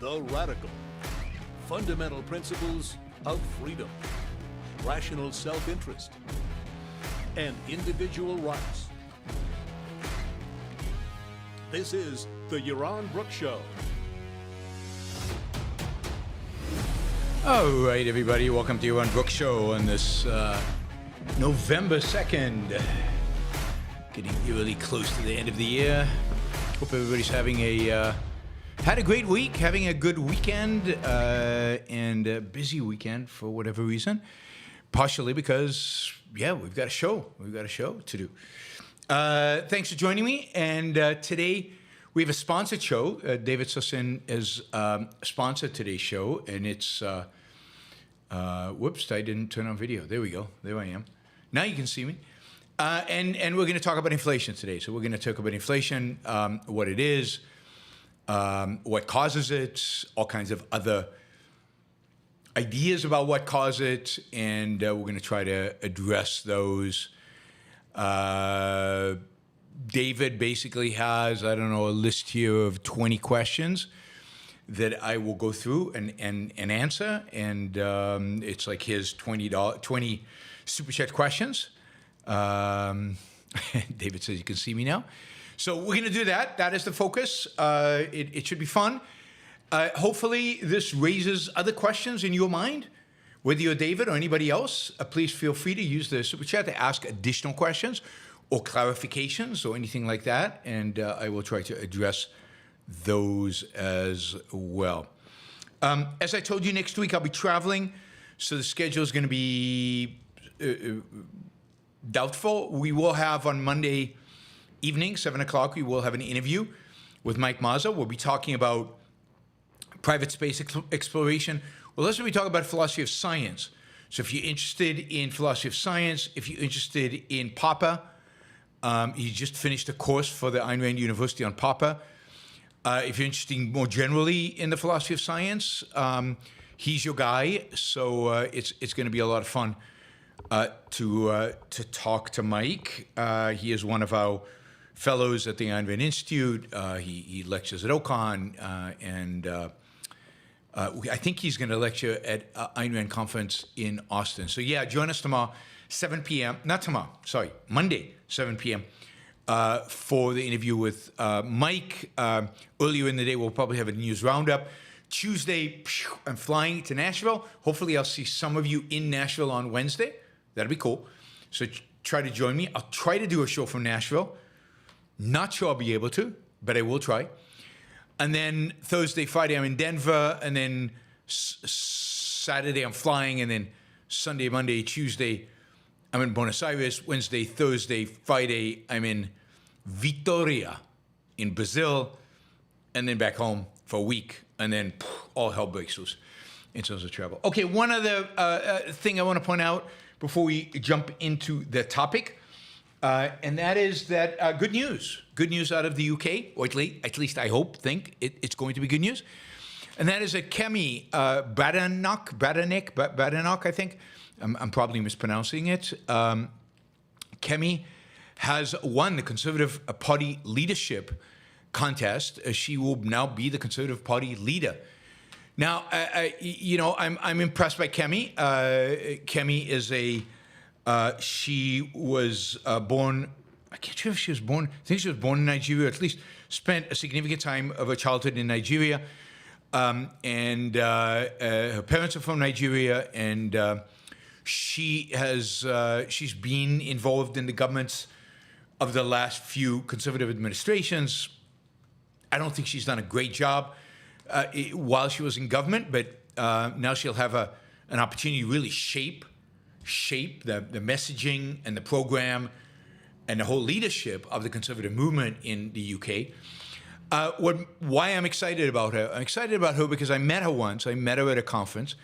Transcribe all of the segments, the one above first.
The Radical. Fundamental principles of freedom, rational self-interest, and individual rights. This is the Yaron Brook Show. All right, everybody, welcome to Yaron Brook Show on this November 2nd. Getting really close to the end of the year. Hope everybody's having had a great week, having a good weekend, and a busy weekend for whatever reason. Partially because, we've got a show. We've got a show to do. Thanks for joining me. And today we have a sponsored show. David Sussin is sponsored today's show, and it's whoops, I didn't turn on video. There we go. There I am. Now you can see me. And we're going to talk about inflation today. So we're going to talk about inflation, what it is, what causes it, all kinds of other ideas about what causes it, and we're going to try to address those. David basically has, a list here of 20 questions that I will go through and answer, and it's like his 20 super chat questions. David says you can see me now. So we're going to do that. That is the focus. It should be fun. Hopefully this raises other questions in your mind. Whether you're David or anybody else, please feel free to use the super chat to ask additional questions or clarifications or anything like that. And I will try to address those as well. As I told you, next week I'll be traveling. So the schedule is going to be doubtful. We will have on Monday evening, 7 o'clock, we will have an interview with Mike Mazza. We'll be talking about private space exploration. Well, let's talk about philosophy of science. So if you're interested in philosophy of science, if you're interested in Popper, you just finished a course for the Ayn Rand University on Popper. If you're interested more generally in the philosophy of science, he's your guy. So it's going to be a lot of fun to talk to Mike. He is one of our fellows at the Ayn Rand Institute. He lectures at econ, and I think he's going to lecture at Ayn Rand conference in Austin. So join us tomorrow, 7 p.m. Not tomorrow, sorry, Monday, 7 p.m. For the interview with Mike. Earlier in the day, we'll probably have a news roundup. Tuesday, I'm flying to Nashville. Hopefully, I'll see some of you in Nashville on Wednesday. That'll be cool. So try to join me. I'll try to do a show from Nashville. Not sure I'll be able to, but I will try. And then Thursday, Friday, I'm in Denver. And then Saturday, I'm flying. And then Sunday, Monday, Tuesday, I'm in Buenos Aires. Wednesday, Thursday, Friday, I'm in Vitória in Brazil. And then back home for a week. And then all hell breaks loose in terms of travel. Okay, one other thing I want to point out before we jump into the topic. And that is that good news out of the UK, or at least I think it's going to be good news. And that is that Kemi Badenoch, I think. I'm probably mispronouncing it. Kemi has won the Conservative Party leadership contest. She will now be the Conservative Party leader. Now, I'm impressed by Kemi. Kemi is she was born, I can't sure if she was born, I think she was born in Nigeria, at least spent a significant time of her childhood in Nigeria. And her parents are from Nigeria, and she's been involved in the governments of the last few conservative administrations. I don't think she's done a great job while she was in government, but now she'll have an opportunity to really shape the messaging and the program and the whole leadership of the conservative movement in the UK. Why I'm excited about her? I'm excited about her because I met her once. I met her at a conference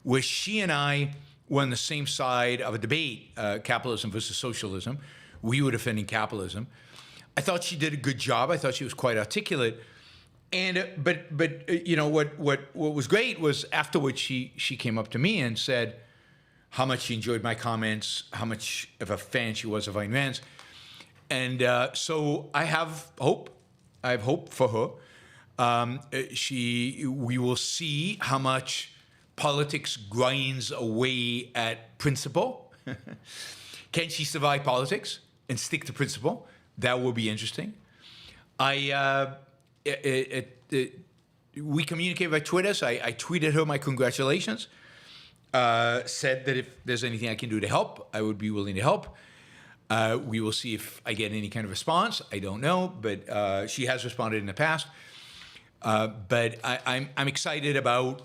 where she and I were on the same side of a debate, capitalism versus socialism. We were defending capitalism. I thought she did a good job. I thought she was quite articulate. And but what was great was afterwards she came up to me and said how much she enjoyed my comments, how much of a fan she was of Ayn Rand's. And so I have hope. I have hope for her. We will see how much politics grinds away at principle. Can she survive politics and stick to principle? That will be interesting. We communicate by Twitter, so I tweeted her my congratulations. Said that if there's anything I can do to help, I would be willing to help. We will see if I get any kind of response. I don't know, but she has responded in the past. But I'm excited about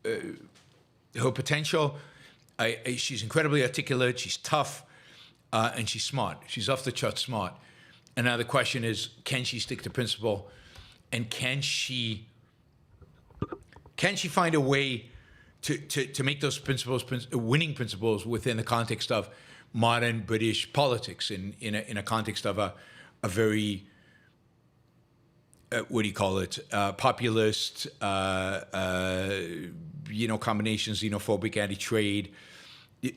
her potential. She's incredibly articulate. She's tough, and she's smart. She's off the chart smart. And now the question is, can she stick to principle, and can she find a way to make those principles winning principles within the context of modern British politics, in a context of a very what do you call it? Populist, combinations, xenophobic, anti-trade,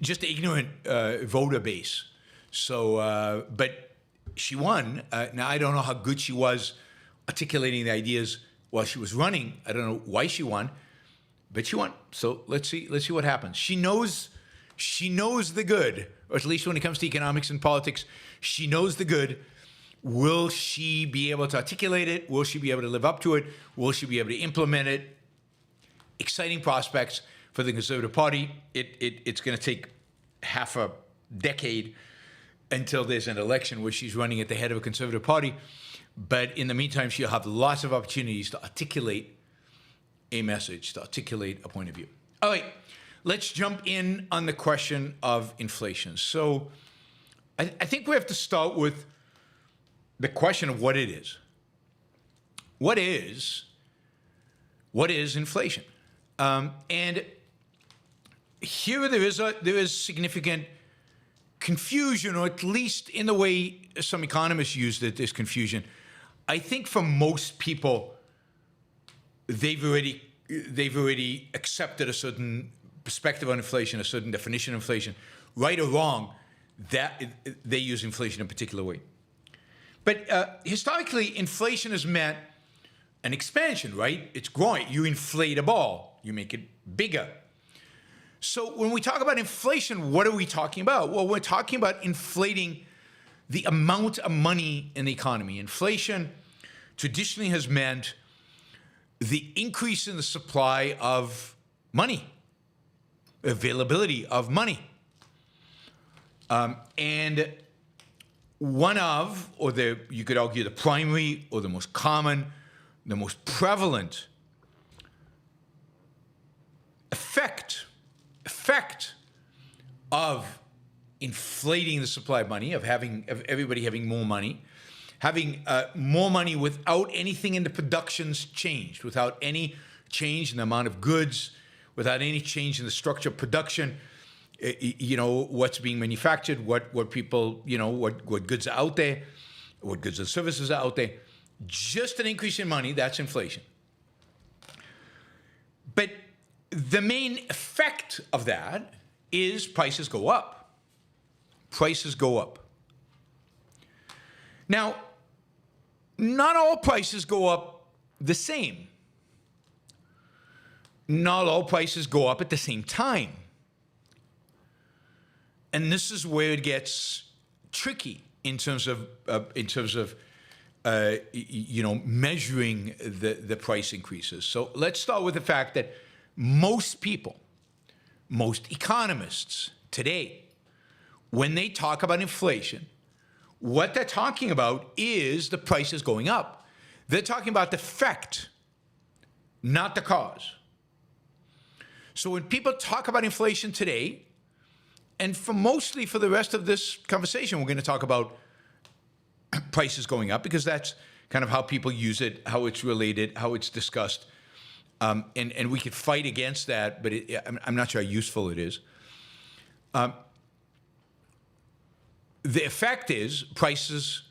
just ignorant voter base. So, but she won. Now I don't know how good she was articulating the ideas while she was running. I don't know why she won, but she won. So let's see what happens. She knows the good, or at least when it comes to economics and politics, she knows the good. Will she be able to articulate it? Will she be able to live up to it? Will she be able to implement it? Exciting prospects for the Conservative Party. It's going to take half a decade until there's an election where she's running at the head of a Conservative Party. But in the meantime, she'll have lots of opportunities to articulate a message, to articulate a point of view. All right, let's jump in on the question of inflation. So I think we have to start with the question of what it is. What is inflation? And here there is significant confusion, or at least in the way some economists used it, there's confusion. I think for most people, they've already accepted a certain perspective on inflation, a certain definition of inflation, right or wrong, that they use inflation in a particular way. But historically, inflation has meant an expansion, right? It's growing. You inflate a ball. You make it bigger. So when we talk about inflation, what are we talking about? Well, we're talking about inflating the amount of money in the economy. Inflation traditionally has meant the increase in the supply of money, availability of money. And one of, or you could argue the primary or the most common, the most prevalent effect of inflating the supply of money, of everybody having more money, having more money without anything in the productions changed, without any change in the amount of goods, without any change in the structure of production. What's being manufactured, what people, what goods are out there, what goods and services are out there. Just an increase in money, that's inflation. But the main effect of that is prices go up. Prices go up. Now, not all prices go up the same. Not all prices go up at the same time. And this is where it gets tricky in terms of measuring the price increases. So let's start with the fact that most people, most economists today, when they talk about inflation, what they're talking about is the prices going up. They're talking about the effect, not the cause. So when people talk about inflation today, and mostly for the rest of this conversation, we're going to talk about prices going up, because that's kind of how people use it, how it's related, how it's discussed. And we could fight against that, but I'm not sure how useful it is. The effect is prices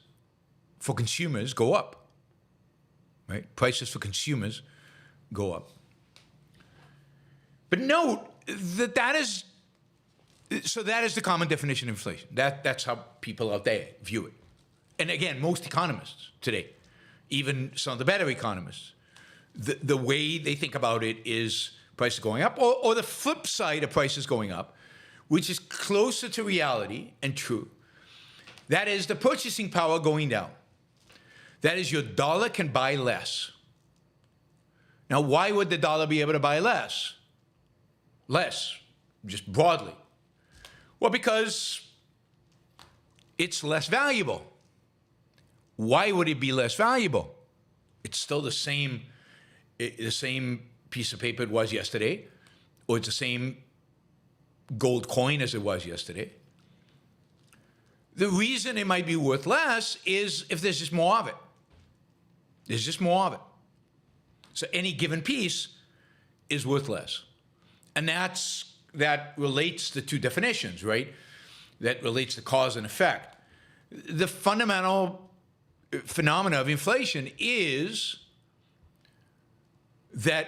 for consumers go up, right? Prices for consumers go up. But note that is the common definition of inflation. That's how people out there view it. And again, most economists today, even some of the better economists, the way they think about it is prices going up, or the flip side of prices going up, which is closer to reality and true. That is the purchasing power going down. That is, your dollar can buy less. Now, why would the dollar be able to buy less? Less, just broadly. Well, because it's less valuable. Why would it be less valuable? It's still the same piece of paper it was yesterday, or it's the same gold coin as it was yesterday. The reason it might be worth less is if there's just more of it. There's just more of it. So any given piece is worth less. And that relates the two definitions, right? That relates to cause and effect. The fundamental phenomena of inflation is that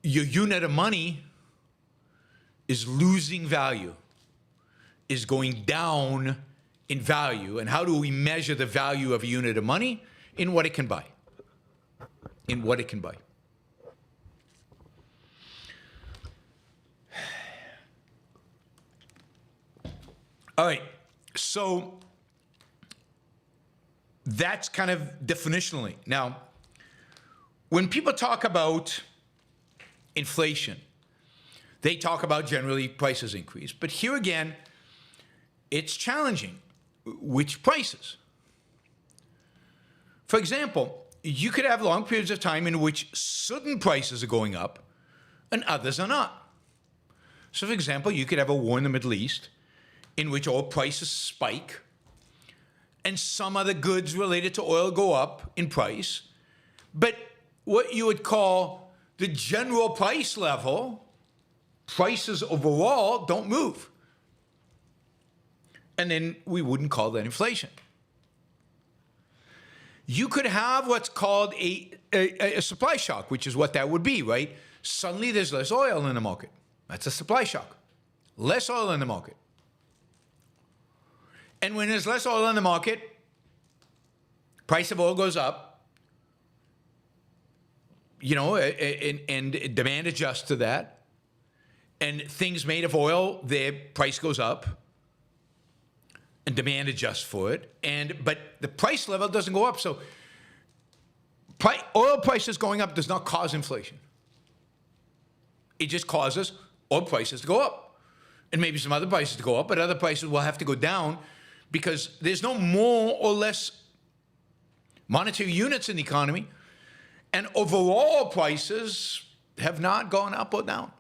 your unit of money is losing value, is going down in value. And how do we measure the value of a unit of money? In what it can buy. In what it can buy. All right, so that's kind of definitionally. Now, when people talk about inflation, they talk about generally prices increase. But here again, it's challenging. Which prices? For example, you could have long periods of time in which certain prices are going up and others are not. So, for example, you could have a war in the Middle East in which oil prices spike and some other goods related to oil go up in price. But what you would call the general price level, prices overall don't move. And then we wouldn't call that inflation. You could have what's called a supply shock, which is what that would be, right? Suddenly there's less oil in the market. That's a supply shock. Less oil in the market. And when there's less oil in the market, price of oil goes up, you know, and demand adjusts to that. And things made of oil, their price goes up. And demand adjusts for it, but the price level doesn't go up. So oil prices going up does not cause inflation. It just causes oil prices to go up. And maybe some other prices to go up, but other prices will have to go down because there's no more or less monetary units in the economy. And overall prices have not gone up or down.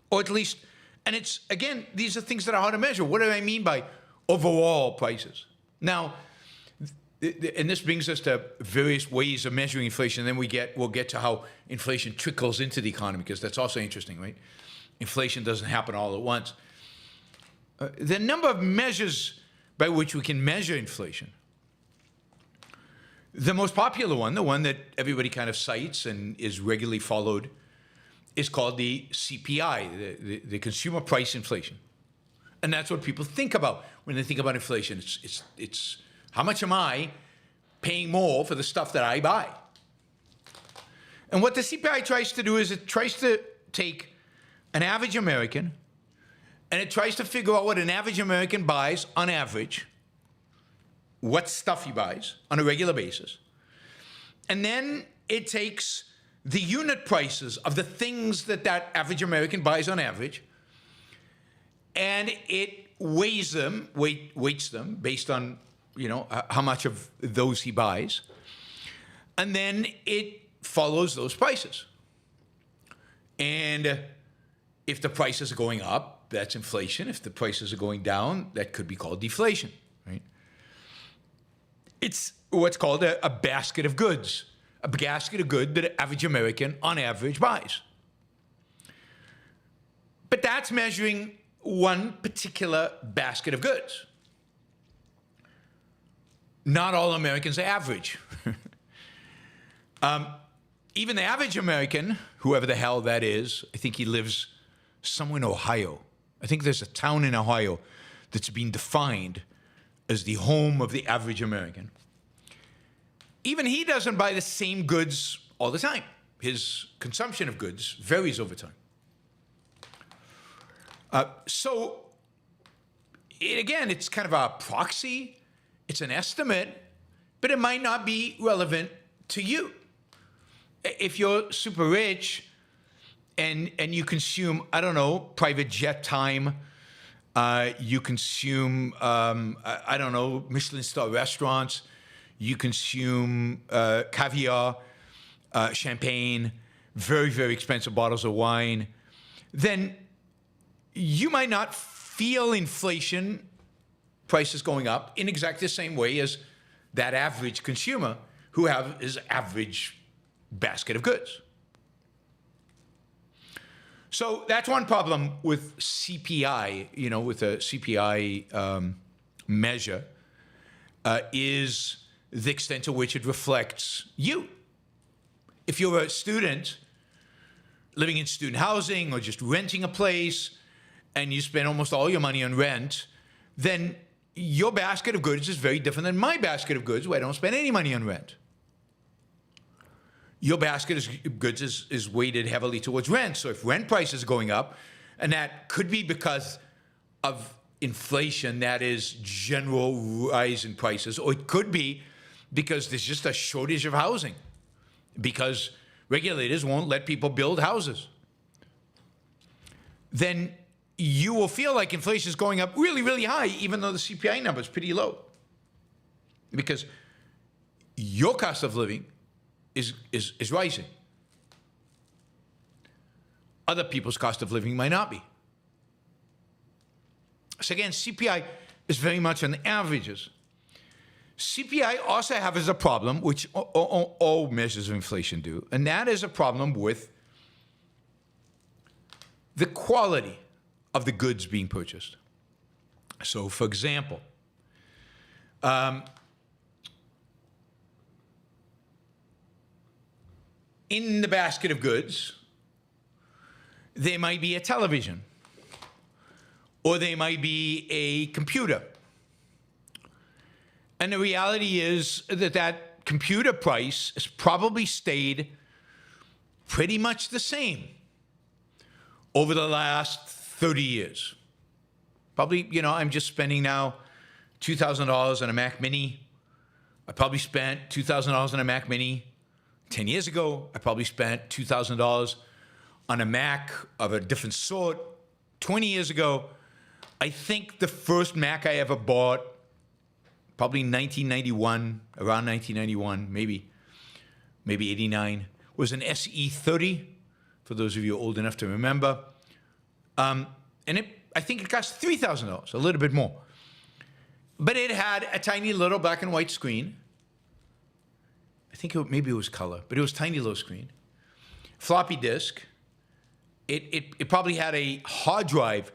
Or at least... And it's, again, these are things that are hard to measure. What do I mean by overall prices? Now, and this brings us to various ways of measuring inflation. And then we'll get to how inflation trickles into the economy, because that's also interesting, right? Inflation doesn't happen all at once. The number of measures by which we can measure inflation. The most popular one, the one that everybody kind of cites and is regularly followed, is called the CPI, the consumer price inflation. And that's what people think about when they think about inflation. It's how much am I paying more for the stuff that I buy? And what the CPI tries to do is it tries to take an average American and it tries to figure out what an average American buys on average, what stuff he buys on a regular basis. And then it takes the unit prices of the things that average American buys on average, and it weights them based on, you know, how much of those he buys, and then it follows those prices. And if the prices are going up, that's inflation. If the prices are going down, that could be called deflation, right? It's what's called a basket of goods. A basket of goods that an average American, on average, buys. But that's measuring one particular basket of goods. Not all Americans are average. Even the average American, whoever the hell that is, I think he lives somewhere in Ohio. I think there's a town in Ohio that's been defined as the home of the average American. even he doesn't buy the same goods all the time. His consumption of goods varies over time. So, again, it's kind of a proxy. It's an estimate, but it might not be relevant to you. If you're super rich and you consume, I don't know, private jet time, you consume, I don't know, Michelin star restaurants, you consume caviar, champagne, very, very expensive bottles of wine, then you might not feel inflation prices going up in exactly the same way as that average consumer who have his average basket of goods. So that's one problem with CPI, with a CPI measure, is the extent to which it reflects you. If you're a student living in student housing or just renting a place and you spend almost all your money on rent, then your basket of goods is very different than my basket of goods where I don't spend any money on rent. Your basket of goods is weighted heavily towards rent. So if rent prices are going up, and that could be because of inflation, that is general rise in prices, or it could be because there's just a shortage of housing, because regulators won't let people build houses, then you will feel like inflation is going up really, really high, even though the CPI number is pretty low. Because your cost of living is rising. Other people's cost of living might not be. So again, CPI is very much on averages. CPI also has a problem, which all measures of inflation do, and that is a problem with the quality of the goods being purchased. So, for example, in the basket of goods, there might be a television, or there might be a computer. And the reality is that computer price has probably stayed pretty much the same over the last 30 years. Probably, I'm just spending now $2,000 on a Mac Mini. I probably spent $2,000 on a Mac Mini 10 years ago. I probably spent $2,000 on a Mac of a different sort 20 years ago. I think the first Mac I ever bought, probably 1991, around 1991, maybe 89, was an SE30, for those of you old enough to remember. And I think it cost $3,000, a little bit more. But it had a tiny little black and white screen. I think maybe it was color, but it was a tiny little screen. Floppy disk. It probably had a hard drive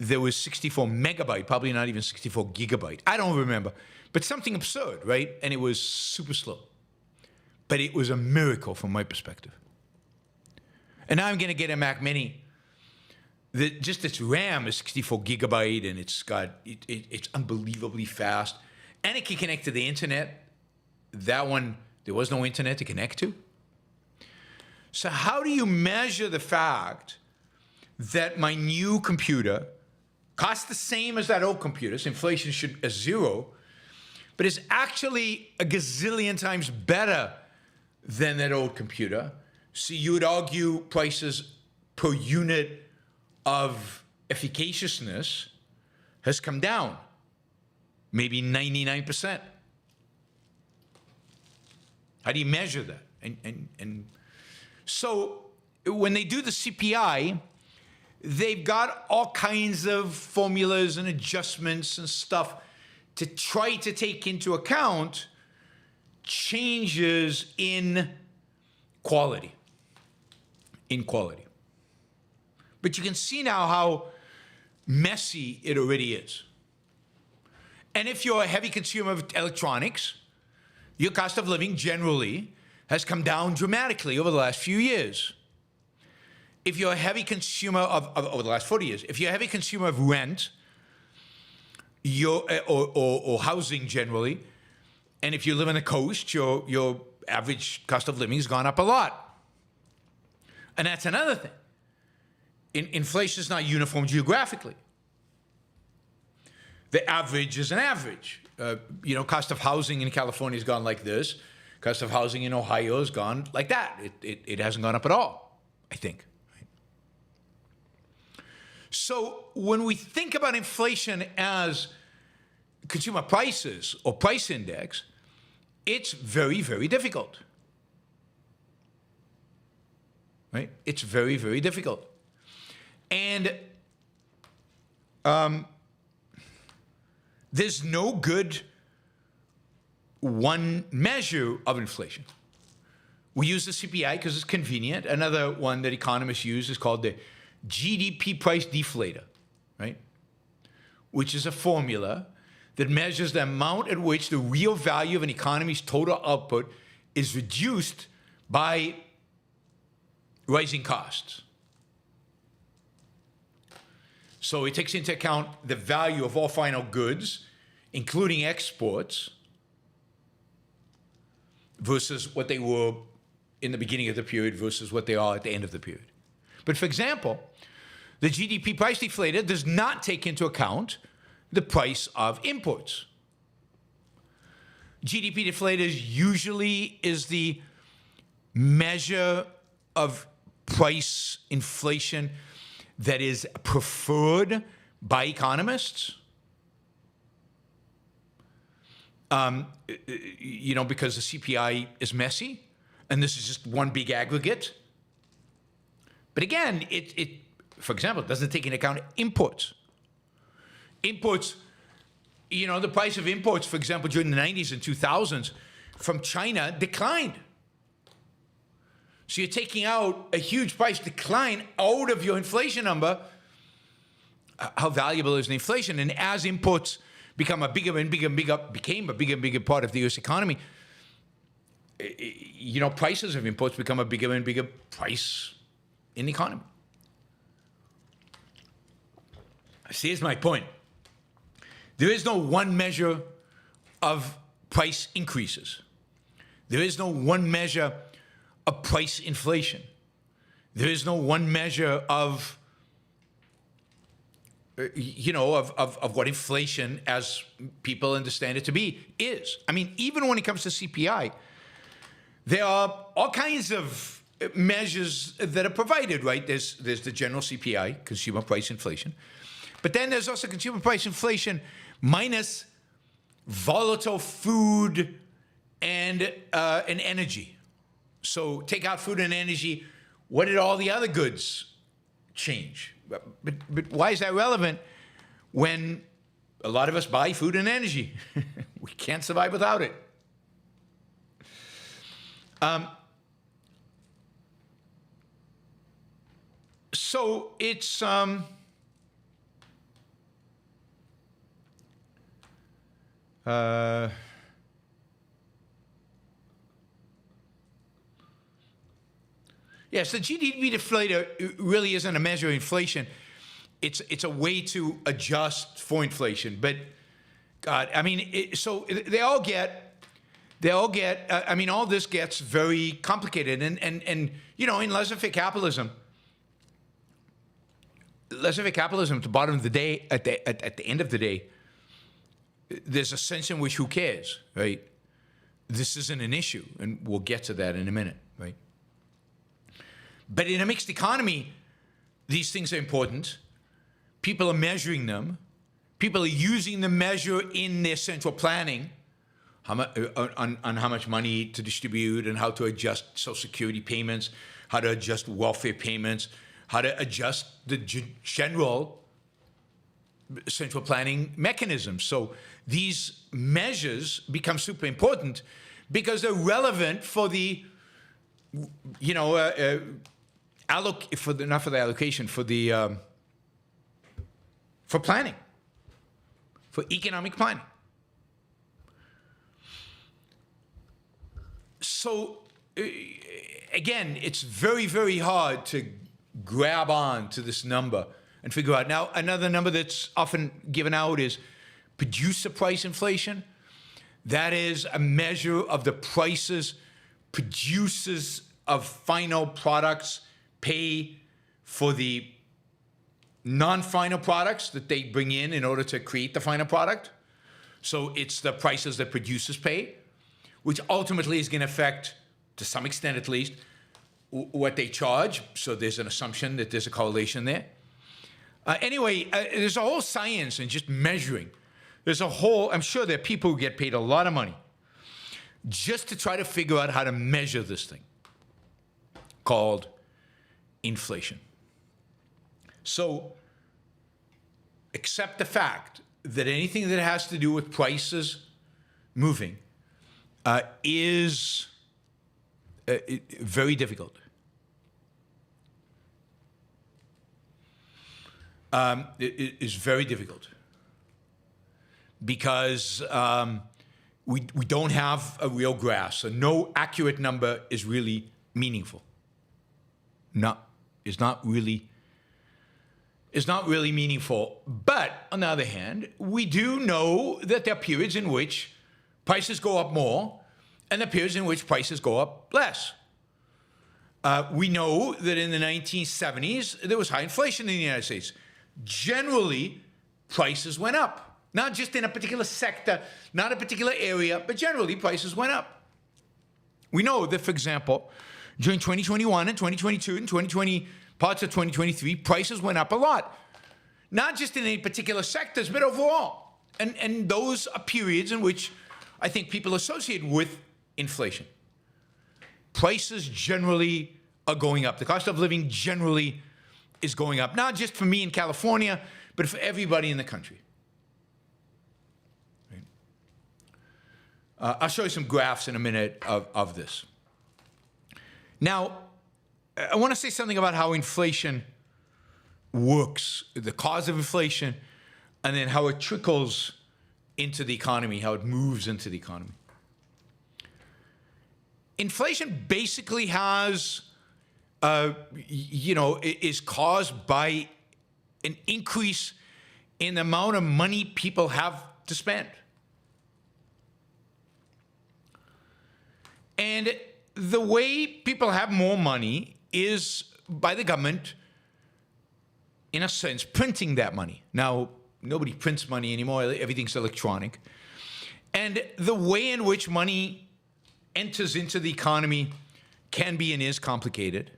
that was 64 megabyte, probably not even 64 gigabyte. I don't remember, but something absurd, right? And it was super slow. But it was a miracle from my perspective. And now I'm going to get a Mac Mini. Just its RAM is 64 gigabyte, and it's unbelievably fast. And it can connect to the internet. That one, there was no internet to connect to. So how do you measure the fact that my new computer costs the same as that old computer? So inflation should be zero, but is actually a gazillion times better than that old computer. So you would argue prices per unit of efficaciousness has come down, maybe 99%. How do you measure that? And so when they do the CPI, they've got all kinds of formulas and adjustments and stuff to try to take into account changes in quality. But you can see now how messy it already is. And if you're a heavy consumer of electronics, your cost of living generally has come down dramatically over the last few years. If you're a heavy consumer over the last 40 years, if you're a heavy consumer of rent, or housing generally, And if you live on the coast, your average cost of living has gone up a lot. And that's another thing. Inflation is not uniform geographically. The average is an average. Cost of housing in California has gone like this. Cost of housing in Ohio has gone like that. It hasn't gone up at all, I think. So when we think about inflation as consumer prices or price index, it's very, very difficult. Right? It's very, very difficult. And there's no good one measure of inflation. We use the CPI because it's convenient. Another one that economists use is called the GDP price deflator, right? Which is a formula that measures the amount at which the real value of an economy's total output is reduced by rising costs. So it takes into account the value of all final goods, including exports, versus what they were in the beginning of the period versus what they are at the end of the period. But for example, the GDP price deflator does not take into account the price of imports. GDP deflators usually is the measure of price inflation that is preferred by economists. Because the CPI is messy, and this is just one big aggregate. But again, it for example, doesn't take into account imports. Imports, the price of imports, for example, during the 90s and 2000s from China declined. So you're taking out a huge price decline out of your inflation number. How valuable is the inflation? And as imports become a bigger and bigger and bigger, became a bigger and bigger part of the U.S. economy, prices of imports become a bigger and bigger price in the economy. See, here's my point. There is no one measure of price increases. There is no one measure of price inflation. There is no one measure of what inflation, as people understand it to be, is. I mean, even when it comes to CPI, there are all kinds of measures that are provided, right? There's the general CPI, consumer price inflation. But then there's also consumer price inflation minus volatile food and energy. So take out food and energy. What did all the other goods change? But why is that relevant when a lot of us buy food and energy? We can't survive without it. So it's yes, the GDP deflator really isn't a measure of inflation. It's a way to adjust for inflation. But God, I mean, so they all get. All this gets very complicated, and in laissez-faire capitalism, at the bottom of the day, at the end of the day, there's a sense in which who cares, right? This isn't an issue, and we'll get to that in a minute, right? But in a mixed economy, these things are important. People are measuring them. People are using the measure in their central planning on how much money to distribute and how to adjust Social Security payments, how to adjust welfare payments, how to adjust the general central planning mechanisms. So these measures become super important because they're relevant for the, for planning, for economic planning. So again, it's very, very hard to grab on to this number and figure out. Now, another number that's often given out is producer price inflation. That is a measure of the prices producers of final products pay for the non-final products that they bring in order to create the final product. So it's the prices that producers pay, which ultimately is going to affect, to some extent at least, what they charge. So there's an assumption that there's a correlation there. Anyway, there's a whole science in just measuring. There's a whole, I'm sure there are people who get paid a lot of money just to try to figure out how to measure this thing called inflation. So accept the fact that anything that has to do with prices moving is very difficult. It is very difficult because we don't have a real grasp. So no accurate number is really meaningful. It's not really meaningful. But on the other hand, we do know that there are periods in which prices go up more and there are periods in which prices go up less. We know that in the 1970s, there was high inflation in the United States. Generally, prices went up. Not just in a particular sector, not a particular area, but generally prices went up. We know that, for example, during 2021 and 2022 and 2020, parts of 2023, prices went up a lot. Not just in any particular sectors, but overall. And those are periods in which I think people associate with inflation. Prices generally are going up. The cost of living generally is going up, not just for me in California, but for everybody in the country. I'll show you some graphs in a minute of this. Now, I want to say something about how inflation works, the cause of inflation, and then how it trickles into the economy, how it moves into the economy. Inflation basically has, is caused by an increase in the amount of money people have to spend. And the way people have more money is by the government, in a sense, printing that money. Now, nobody prints money anymore. Everything's electronic. And the way in which money enters into the economy can be and is complicated.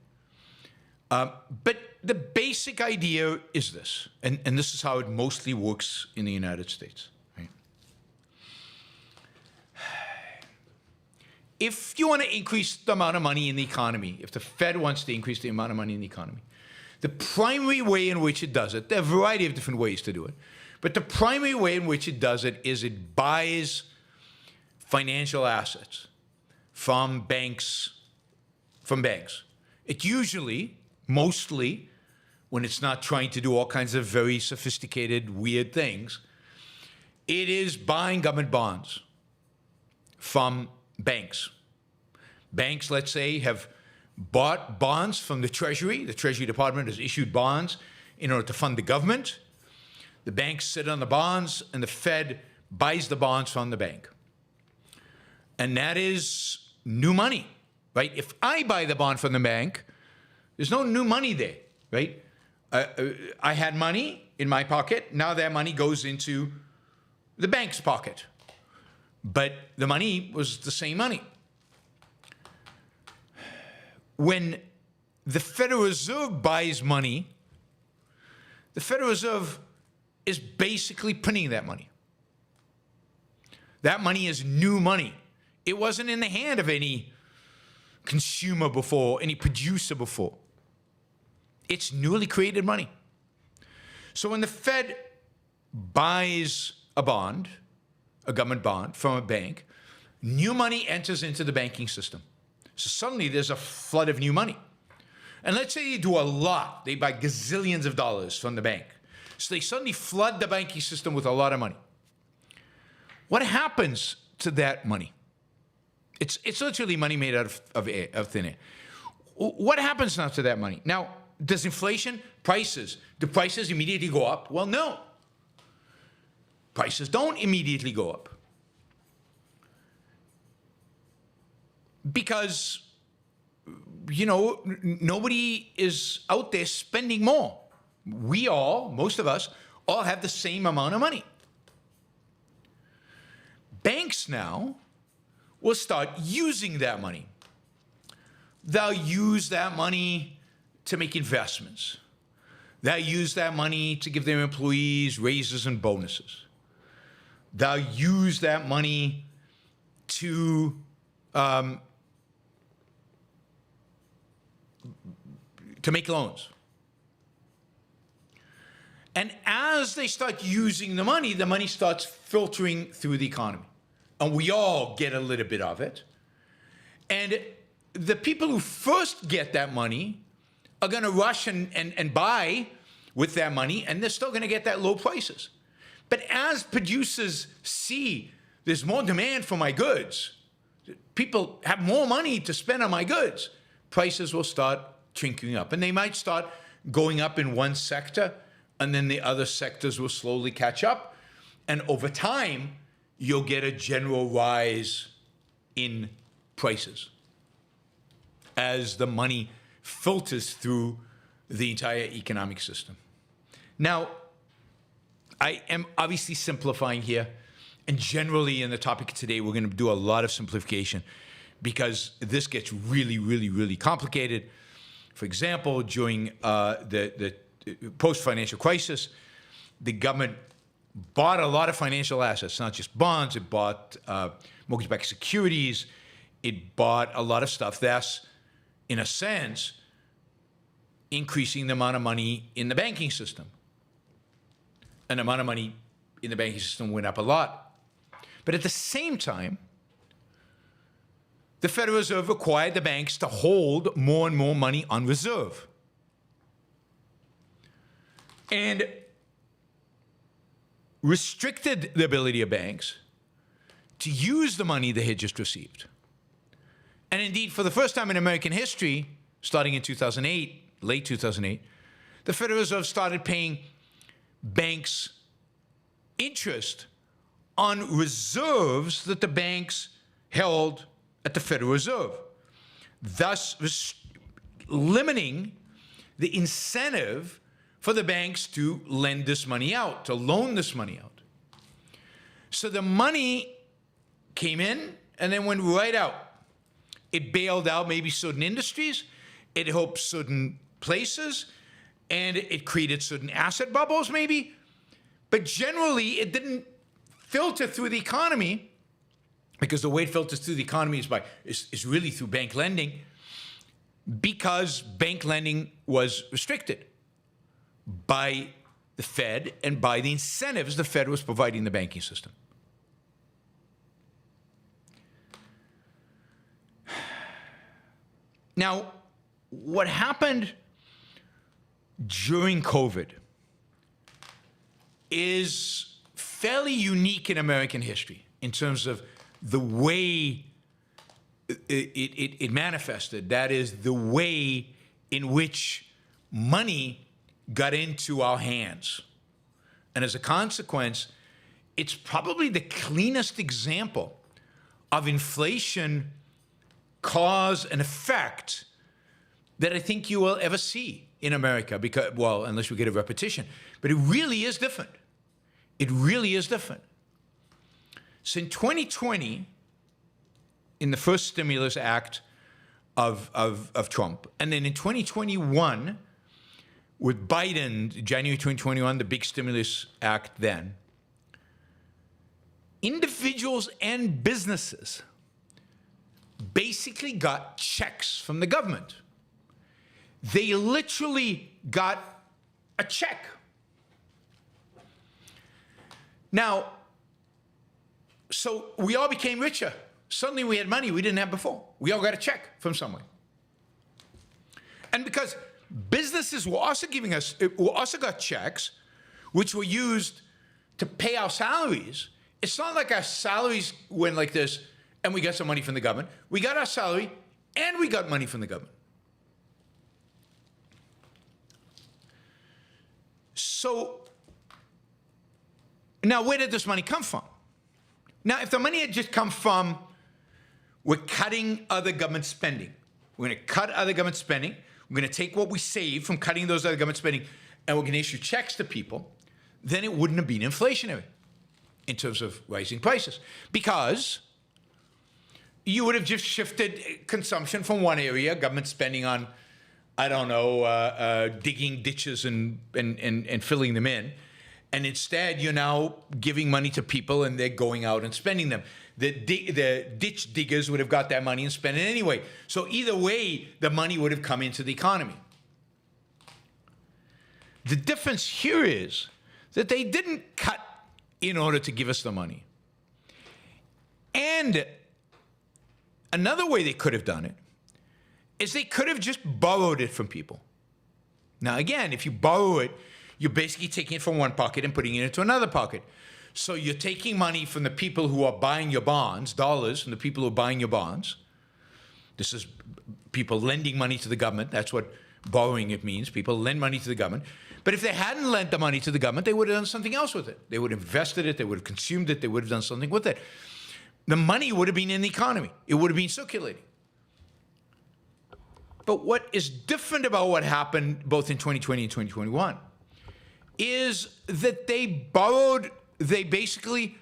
But the basic idea is this, and this is how it mostly works in the United States. Right? If you want to increase the amount of money in the economy, if the Fed wants to increase the amount of money in the economy, the primary way in which it does it, there are a variety of different ways to do it, but the primary way in which it does it is it buys financial assets from banks. It usually, mostly, when it's not trying to do all kinds of very sophisticated, weird things, it is buying government bonds from banks. Banks, let's say, have bought bonds from the Treasury. The Treasury Department has issued bonds in order to fund the government. The banks sit on the bonds, and the Fed buys the bonds from the bank. And that is new money, right? If I buy the bond from the bank, there's no new money there, right? I had money in my pocket. Now that money goes into the bank's pocket. But the money was the same money. When the Federal Reserve buys money, the Federal Reserve is basically printing that money. That money is new money. It wasn't in the hand of any consumer before, any producer before. It's newly created money. So when the Fed buys a bond, a government bond from a bank, new money enters into the banking system. So suddenly there's a flood of new money. And let's say they do a lot. They buy gazillions of dollars from the bank. So they suddenly flood the banking system with a lot of money. What happens to that money? It's literally money made out of thin air. What happens now to that money? Now, does inflation, do prices immediately go up? Well, no. Prices don't immediately go up. because, nobody is out there spending more. We all, most of us, all have the same amount of money. Banks now will start using that money. They'll use that money to make investments. They'll use that money to give their employees raises and bonuses. They'll use that money to make loans. And as they start using the money starts filtering through the economy. And we all get a little bit of it. And the people who first get that money are going to rush and buy with that money, and they're still going to get that low prices. But as producers see there's more demand for my goods, people have more money to spend on my goods, prices will start shrinking up. And they might start going up in one sector, and then the other sectors will slowly catch up. And over time, you'll get a general rise in prices as the money filters through the entire economic system. Now, I am obviously simplifying here, and generally in the topic today, we're going to do a lot of simplification because this gets really, really, really complicated. For example, during the post-financial crisis, the government bought a lot of financial assets, not just bonds. It bought mortgage-backed securities. It bought a lot of stuff that's, in a sense, increasing the amount of money in the banking system. And the amount of money in the banking system went up a lot. But at the same time, the Federal Reserve required the banks to hold more and more money on reserve. And restricted the ability of banks to use the money they had just received. And indeed, for the first time in American history, starting in 2008, late 2008, the Federal Reserve started paying banks interest on reserves that the banks held at the Federal Reserve, thus limiting the incentive for the banks to lend this money out, to loan this money out. So the money came in and then went right out. It bailed out maybe certain industries, it helped certain places, and it created certain asset bubbles maybe, but generally it didn't filter through the economy, because the way it filters through the economy is really through bank lending, because bank lending was restricted by the Fed and by the incentives the Fed was providing the banking system. Now, what happened during COVID is fairly unique in American history in terms of the way it manifested. That is, the way in which money got into our hands. And as a consequence, it's probably the cleanest example of inflation cause and effect that I think you will ever see in America, because, well, unless we get a repetition. But it really is different. It really is different. So in 2020, in the first stimulus act of Trump, and then in 2021, with Biden, January 2021, the big stimulus act then, individuals and businesses basically got checks from the government. They literally got a check. Now, so we all became richer. Suddenly we had money we didn't have before. We all got a check from somewhere. And because businesses were also also got checks, which were used to pay our salaries. It's not like our salaries went like this and we got some money from the government. We got our salary and we got money from the government. So now where did this money come from? Now, if the money had just come from we're cutting other government spending. We're going to cut other government spending. We're going to take what we save from cutting those other government spending, and we're going to issue checks to people. Then it wouldn't have been inflationary in terms of rising prices, because you would have just shifted consumption from one area, government spending on, I don't know, digging ditches and filling them in. And instead, you're now giving money to people and they're going out and spending them. The ditch diggers would have got that money and spent it anyway. So either way, the money would have come into the economy. The difference here is that they didn't cut in order to give us the money. And another way they could have done it is they could have just borrowed it from people. Now, again, if you borrow it, you're basically taking it from one pocket and putting it into another pocket. So you're taking money from the people who are buying your bonds, dollars from the people who are buying your bonds. This is people lending money to the government. That's what borrowing it means. People lend money to the government. But if they hadn't lent the money to the government, they would have done something else with it. They would have invested it. They would have consumed it. They would have done something with it. The money would have been in the economy. It would have been circulating. But what is different about what happened both in 2020 and 2021 is that they basically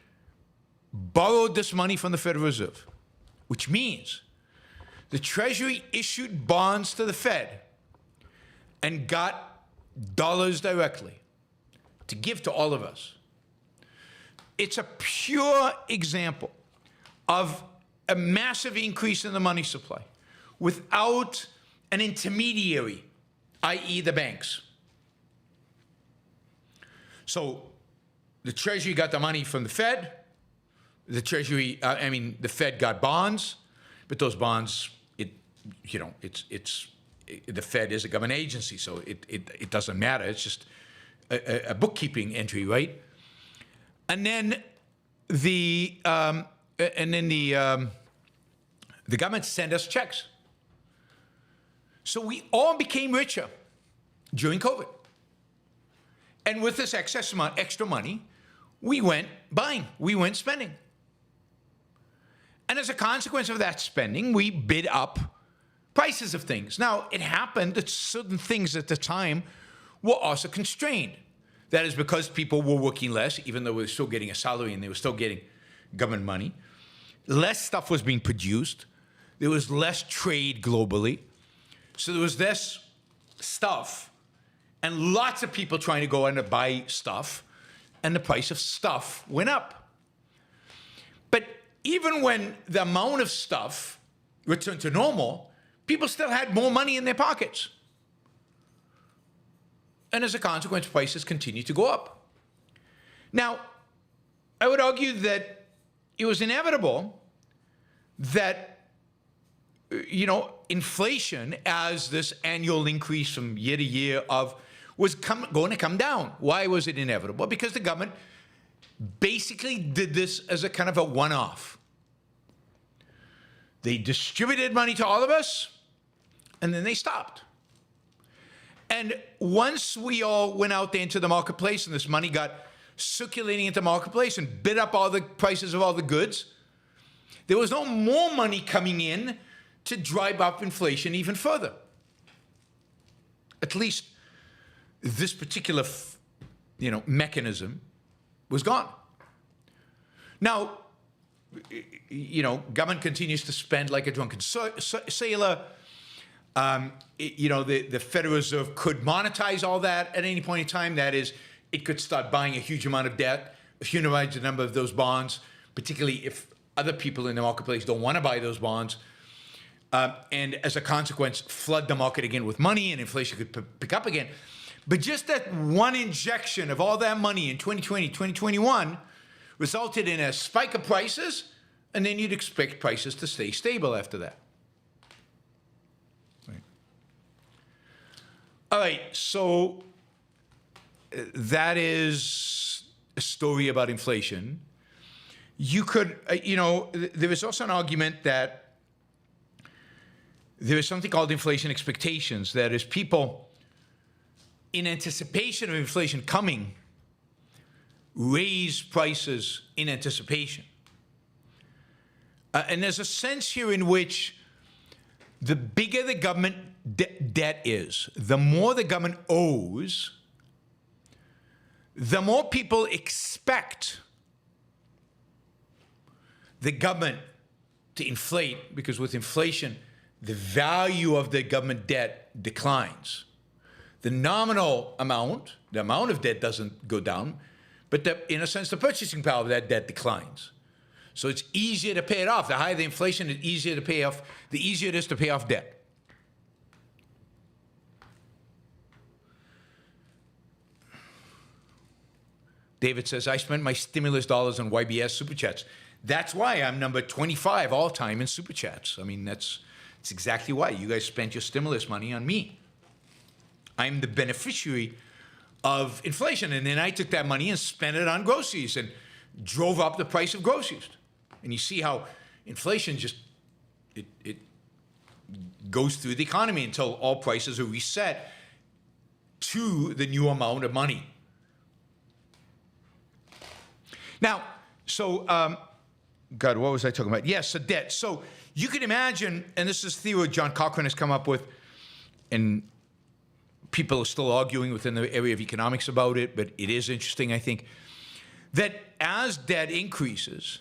borrowed this money from the Federal Reserve, which means the Treasury issued bonds to the Fed and got dollars directly to give to all of us. It's a pure example of a massive increase in the money supply without an intermediary, i.e. the banks. So the Treasury got the money from the Fed. The Fed got bonds, but those bonds, the Fed is a government agency, so it doesn't matter. It's just a bookkeeping entry, right? And then the government sent us checks. So we all became richer during COVID. And with this extra money, we went buying, we went spending. And as a consequence of that spending, we bid up prices of things. Now, it happened that certain things at the time were also constrained. That is because people were working less, even though they were still getting a salary and they were still getting government money. Less stuff was being produced. There was less trade globally. So there was less stuff and lots of people trying to go in and buy stuff, and the price of stuff went up. But even when the amount of stuff returned to normal, people still had more money in their pockets. And as a consequence, prices continued to go up. Now, I would argue that it was inevitable that inflation, as this annual increase from year to year was going to come down. Why was it inevitable? Because the government basically did this as a kind of a one-off. They distributed money to all of us, and then they stopped. And once we all went out there into the marketplace and this money got circulating into the marketplace and bid up all the prices of all the goods, there was no more money coming in to drive up inflation even further. At least this particular, mechanism was gone. Now, government continues to spend like a drunken sailor. The Federal Reserve could monetize all that at any point in time. That is, it could start buying a huge amount of debt, a huge number of those bonds, particularly if other people in the marketplace don't want to buy those bonds. And as a consequence, flood the market again with money, and inflation could pick up again. But just that one injection of all that money in 2020, 2021 resulted in a spike of prices, and then you'd expect prices to stay stable after that. Right. All right, so that is a story about inflation. You could, there is also an argument that there is something called inflation expectations. That is, people, in anticipation of inflation coming, raise prices in anticipation. And there's a sense here in which the bigger the government debt is, the more the government owes, the more people expect the government to inflate, because with inflation, the value of the government debt declines. The nominal amount, the amount of debt doesn't go down, but in a sense, the purchasing power of that debt declines. So it's easier to pay it off. The higher the inflation, the easier it is to pay off debt. David says, I spent my stimulus dollars on YBS Super Chats. That's why I'm number 25 all time in Super Chats. I mean, that's exactly why. You guys spent your stimulus money on me. I'm the beneficiary of inflation. And then I took that money and spent it on groceries and drove up the price of groceries. And you see how inflation just, it goes through the economy until all prices are reset to the new amount of money. Now, so, God, what was I talking about? Yes, so debt. So you can imagine, and this is theory John Cochrane has come up with, and people are still arguing within the area of economics about it, but it is interesting, I think, that as debt increases,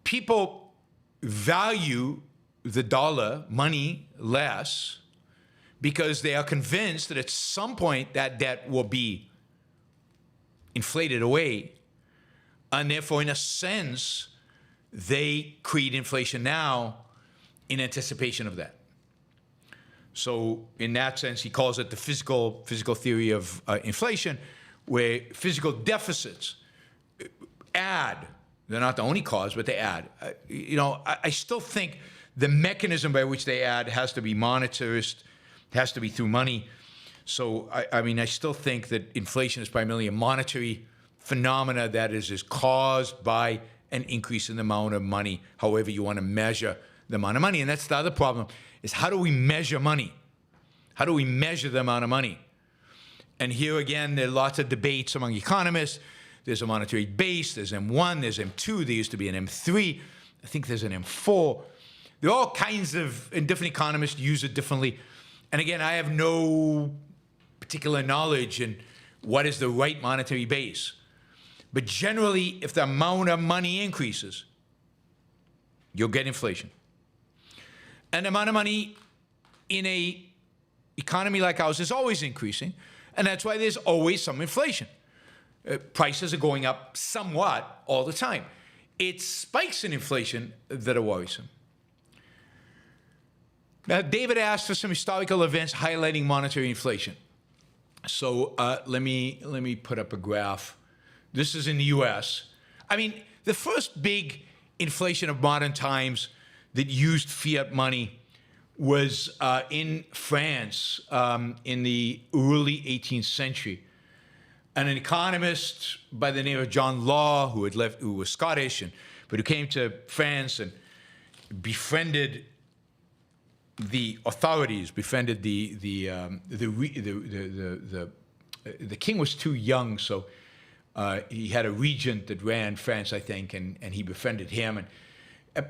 people value the dollar, money, less because they are convinced that at some point that debt will be inflated away. And therefore, in a sense, they create inflation now in anticipation of that. So in that sense, he calls it the physical theory of inflation, where physical deficits add. They're not the only cause, but they add. I still think the mechanism by which they add has to be monetarist, has to be through money. So, I still think that inflation is primarily a monetary phenomena that is caused by an increase in the amount of money, however you want to measure the amount of money. And that's the other problem, is how do we measure money? How do we measure the amount of money? And here again, there are lots of debates among economists. There's a monetary base, there's M1, there's M2, there used to be an M3, I think there's an M4. There are all kinds of, and different economists use it differently. And again, I have no particular knowledge in what is the right monetary base. But generally, if the amount of money increases, you'll get inflation. And the amount of money in an economy like ours is always increasing, and that's why there's always some inflation. Prices are going up somewhat all the time. It's spikes in inflation that are worrisome. Now, David asked for some historical events highlighting monetary inflation. So let me put up a graph. This is in the U.S. The first big inflation of modern times that used fiat money was in France in the early 18th century. And an economist by the name of John Law, who was Scottish, but who came to France and befriended the authorities, befriended the king was too young, so he had a regent that ran France, I think, and he befriended him and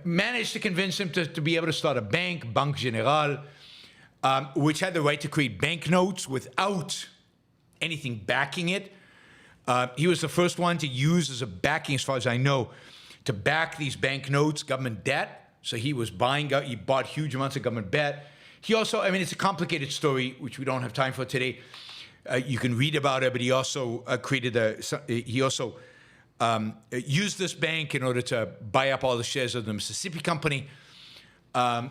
managed to convince him to be able to start a bank, Banque Générale, which had the right to create banknotes without anything backing it. He was the first one to use as a backing, as far as I know, to back these banknotes, government debt. So he bought huge amounts of government debt. He also, it's a complicated story, which we don't have time for today. You can read about it, but he also used this bank in order to buy up all the shares of the Mississippi Company.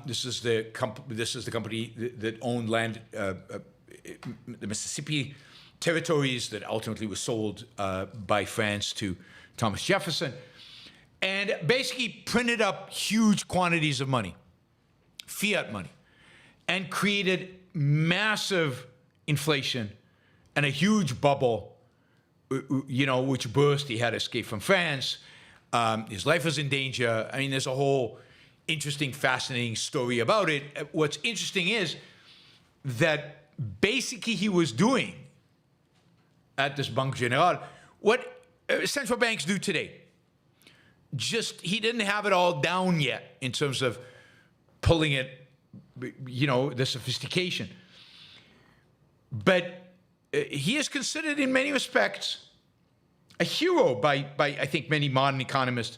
This is the company that owned land, the Mississippi territories that ultimately were sold by France to Thomas Jefferson, and basically printed up huge quantities of money, fiat money, and created massive inflation and a huge bubble, which burst. He had to escape from France. His life was in danger. There's a whole interesting, fascinating story about it. What's interesting is that basically he was doing at this Banque Générale what central banks do today. he didn't have it all down yet in terms of pulling it, the sophistication. But he is considered in many respects a hero by I think many modern economists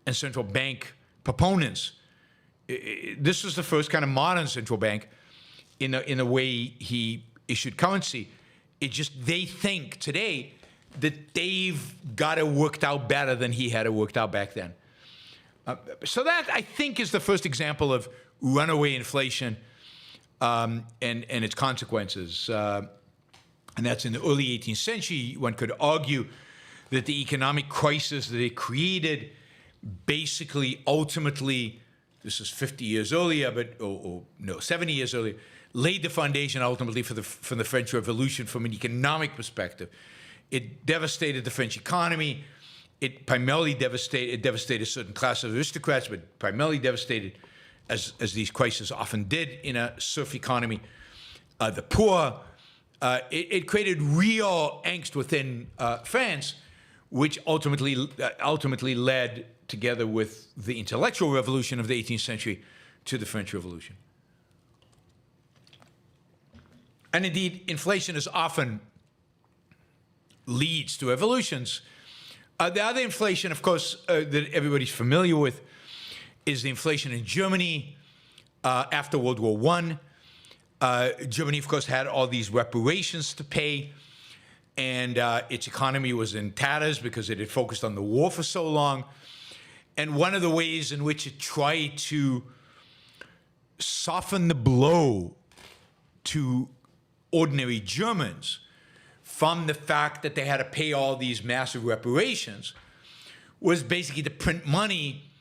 and central bank proponents. This was the first kind of modern central bank in the way he issued currency. They think today that they've got it worked out better than he had it worked out back then. So that, I think, is the first example of runaway inflation and its consequences. And that's in the early 18th century. One could argue that the economic crisis that it created basically, ultimately, this is 50 years earlier, but 70 years earlier, laid the foundation ultimately for the French Revolution from an economic perspective. It devastated the French economy. It primarily devastated certain classes of aristocrats, but primarily devastated, as these crises often did in a serf economy, the poor. It created real angst within France, which ultimately led, together with the intellectual revolution of the 18th century, to the French Revolution. And indeed, inflation is often leads to revolutions. The other inflation, of course, that everybody's familiar with is the inflation in Germany after World War I. Germany, of course, had all these reparations to pay, and its economy was in tatters because it had focused on the war for so long. And one of the ways in which it tried to soften the blow to ordinary Germans from the fact that they had to pay all these massive reparations was basically to print money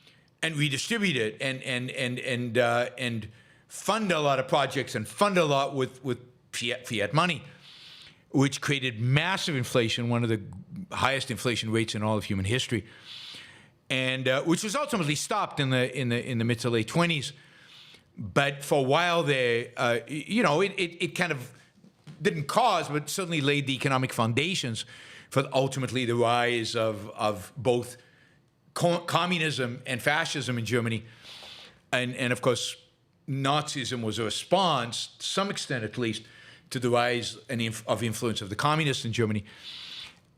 and redistribute it and fund a lot of projects and fund a lot with fiat money, which created massive inflation, one of the highest inflation rates in all of human history, and which was ultimately stopped in the mid to late 20s. But for a while there, it kind of didn't cause, but certainly laid the economic foundations for ultimately the rise of both communism and fascism in Germany. And of course, Nazism was a response, to some extent at least, to the rise of influence of the communists in Germany,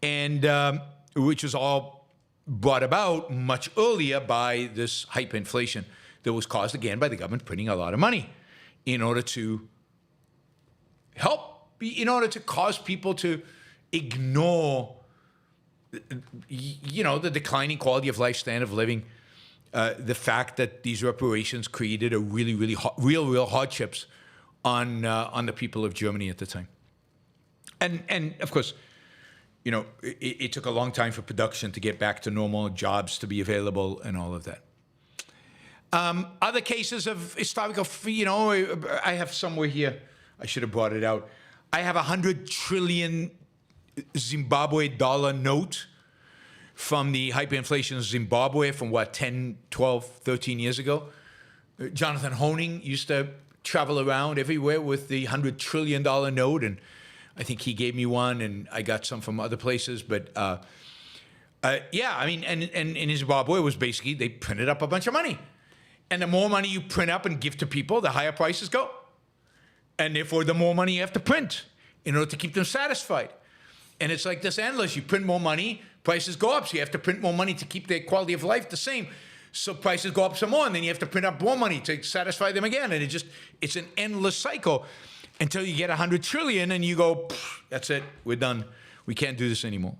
and which was all brought about much earlier by this hyperinflation that was caused, again, by the government printing a lot of money in order to cause people to ignore, the declining quality of life, standard of living, the fact that these reparations created a real hardships on the people of Germany at the time. And of course, it took a long time for production to get back to normal, jobs to be available, and all of that. Other cases of historical, I have somewhere here, I should have brought it out. I have 100 trillion Zimbabwe dollar note from the hyperinflation of Zimbabwe from 10, 12, 13 years ago. Jonathan Hoenig used to travel around everywhere with the $100 trillion note, and I think he gave me one, and I got some from other places. But and in Zimbabwe, it was basically they printed up a bunch of money. And the more money you print up and give to people, the higher prices go. And therefore, the more money you have to print in order to keep them satisfied. And it's like this endless. You print more money, prices go up. So you have to print more money to keep their quality of life the same. So prices go up some more, and then you have to print up more money to satisfy them again. And it's an endless cycle until you get 100 trillion and you go, that's it, we're done. We can't do this anymore.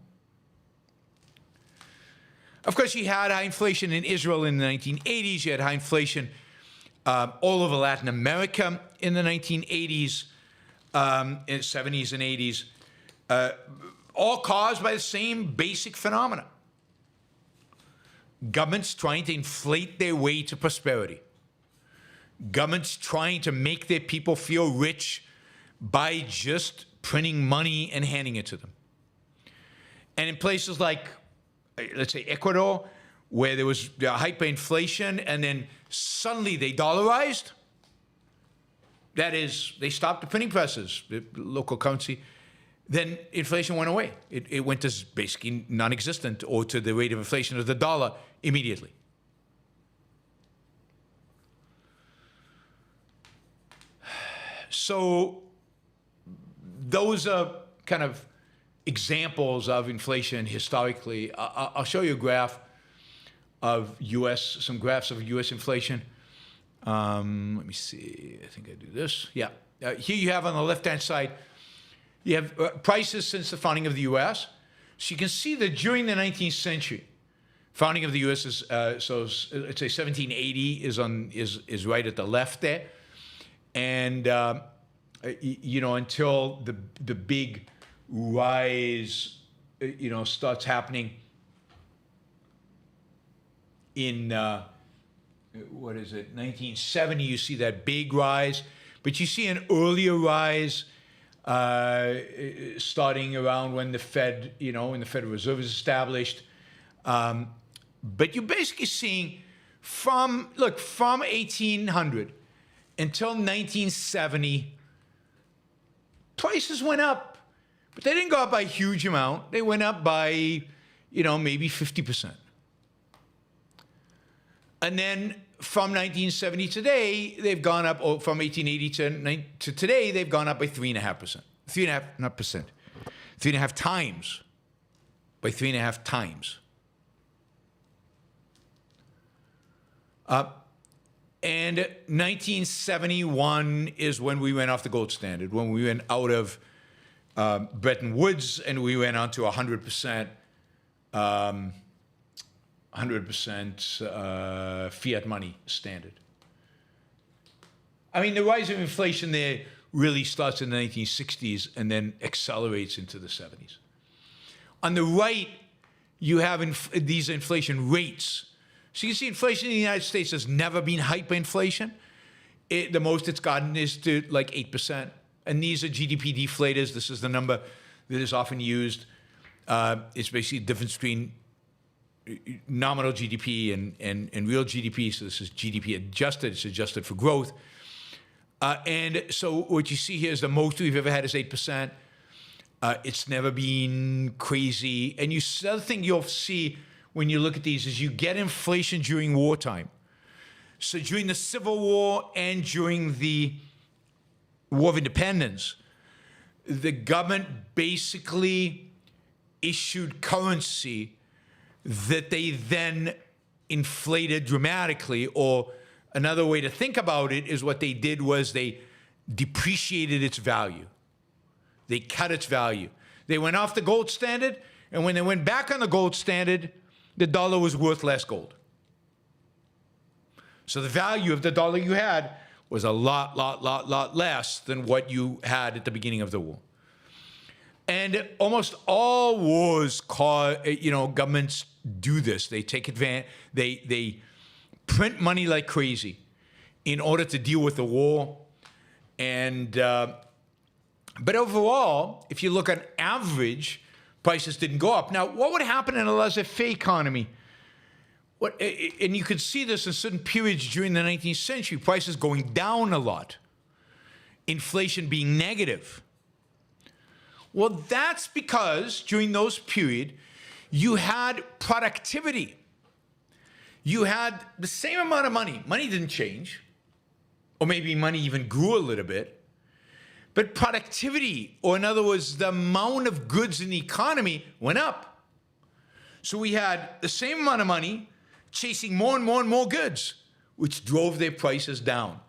Of course, you had high inflation in Israel in the 1980s. You had high inflation all over Latin America in the 1980s, in 70s and 80s, all caused by the same basic phenomena. Governments trying to inflate their way to prosperity. Governments trying to make their people feel rich by just printing money and handing it to them. And in places like, let's say, Ecuador, where there was hyperinflation and then suddenly they dollarized, that is, they stopped the printing presses, the local currency, then inflation went away. It went to basically non-existent, or to the rate of inflation of the dollar immediately. So those are kind of examples of inflation historically. I'll show you a graph of some graphs of U.S. inflation. Let me see. I think I do this. Yeah. Here you have on the left-hand side, you have prices since the founding of the U.S. So you can see that during the 19th century, founding of the U.S. is, so let's say 1780 is right at the left there. And, you know, until the big rise, you know, starts happening in, what is it, 1970, you see that big rise. But you see an earlier rise starting around when the Fed, you know, when the Federal Reserve is established. But you're basically seeing from 1800 until 1970, prices went up, but they didn't go up by a huge amount. They went up by, you know, maybe 50%. And then from 1970 today, they've gone up, or from 1880 to today, they've gone up by 3.5%. 3.5 times. By 3.5 times. And 1971 is when we went off the gold standard, when we went out of Bretton Woods and we went on to 100%. 100% fiat money standard. I mean, the rise of inflation there really starts in the 1960s and then accelerates into the 70s. On the right, you have these inflation rates. So you can see inflation in the United States has never been hyperinflation. The most it's gotten is to like 8%. And these are GDP deflators. This is the number that is often used. It's basically the difference between nominal GDP and real GDP. So this is GDP adjusted. It's adjusted for growth. And so what you see here is the most we've ever had is 8%. It's never been crazy. And the other thing you'll see when you look at these is you get inflation during wartime. So during the Civil War and during the War of Independence, the government basically issued currency that they then inflated dramatically. Or another way to think about it is what they did was they depreciated its value. They cut its value. They went off the gold standard, and when they went back on the gold standard, the dollar was worth less gold. So the value of the dollar you had was a lot less than what you had at the beginning of the war. And almost all wars, governments do this. They take advantage. They print money like crazy in order to deal with the war. And but overall, if you look at average, prices didn't go up. Now, what would happen in a laissez-faire economy? And you could see this in certain periods during the 19th century, prices going down a lot, inflation being negative. Well, that's because during those periods, you had productivity. You had the same amount of money. Money didn't change, or maybe money even grew a little bit. But productivity, or in other words, the amount of goods in the economy went up. So we had the same amount of money chasing more and more and more goods, which drove their prices down.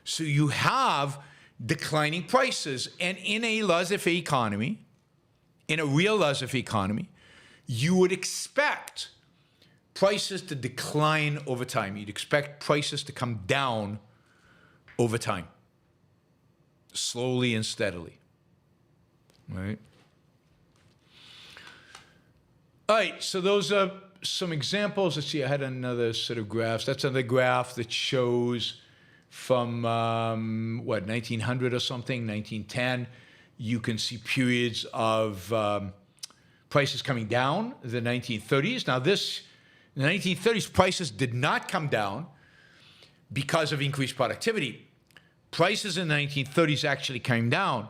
So you have declining prices. And in a laissez-faire economy, in a real laissez-faire economy, you would expect prices to decline over time. You'd expect prices to come down over time, slowly and steadily, right? All right, so those are some examples. Let's see, I had another set of graphs. That's another graph that shows from, 1900 or something, 1910. You can see periods of prices coming down, the 1930s. Now in the 1930s, prices did not come down because of increased productivity. Prices in the 1930s actually came down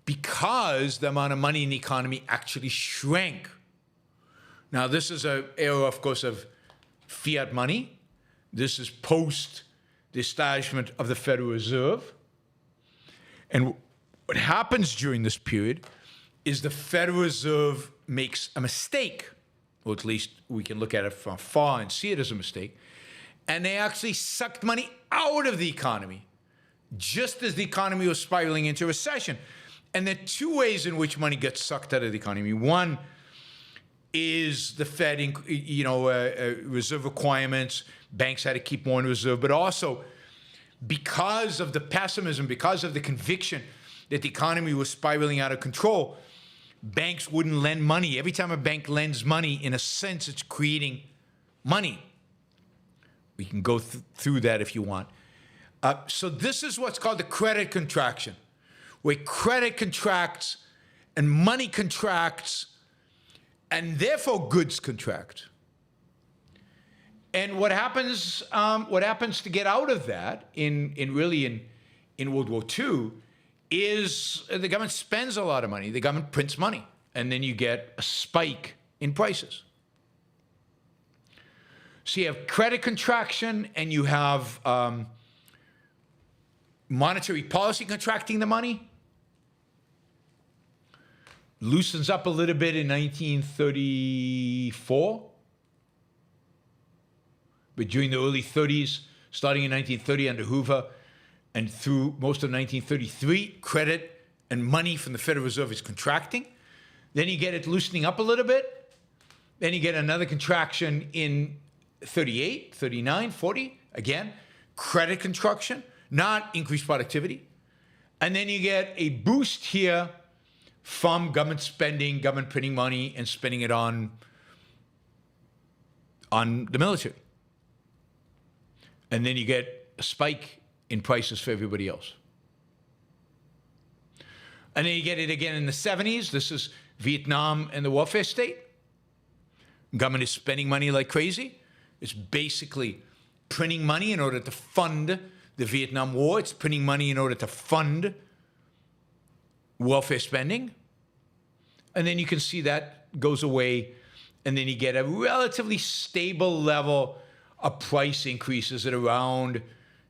because the amount of money in the economy actually shrank. Now, this is an era, of course, of fiat money. This is post the establishment of the Federal Reserve. And what happens during this period is the Federal Reserve makes a mistake, or at least we can look at it from afar and see it as a mistake, and they actually sucked money out of the economy, just as the economy was spiraling into recession. And there are two ways in which money gets sucked out of the economy. One is the Fed, reserve requirements. Banks had to keep more in reserve, but also because of the pessimism, because of the conviction that the economy was spiraling out of control, banks wouldn't lend money. Every time a bank lends money, in a sense, it's creating money. We can go through that if you want. So this is what's called the credit contraction, where credit contracts and money contracts, and therefore goods contract. And what happens to get out of that in World War II is the government spends a lot of money. The government prints money, and then you get a spike in prices. So you have credit contraction, and you have monetary policy contracting the money. Loosens up a little bit in 1934. But during the early 30s, starting in 1930 under Hoover and through most of 1933, credit and money from the Federal Reserve is contracting. Then you get it loosening up a little bit. Then you get another contraction in 38, 39, 40. Again, credit contraction, not increased productivity. And then you get a boost here from government spending, government printing money and spending it on the military. And then you get a spike in prices for everybody else. And then you get it again in the 70s. This is Vietnam and the welfare state. Government is spending money like crazy. It's basically printing money in order to fund the Vietnam War. It's printing money in order to fund welfare spending. And then you can see that goes away. And then you get a relatively stable level of price increases at around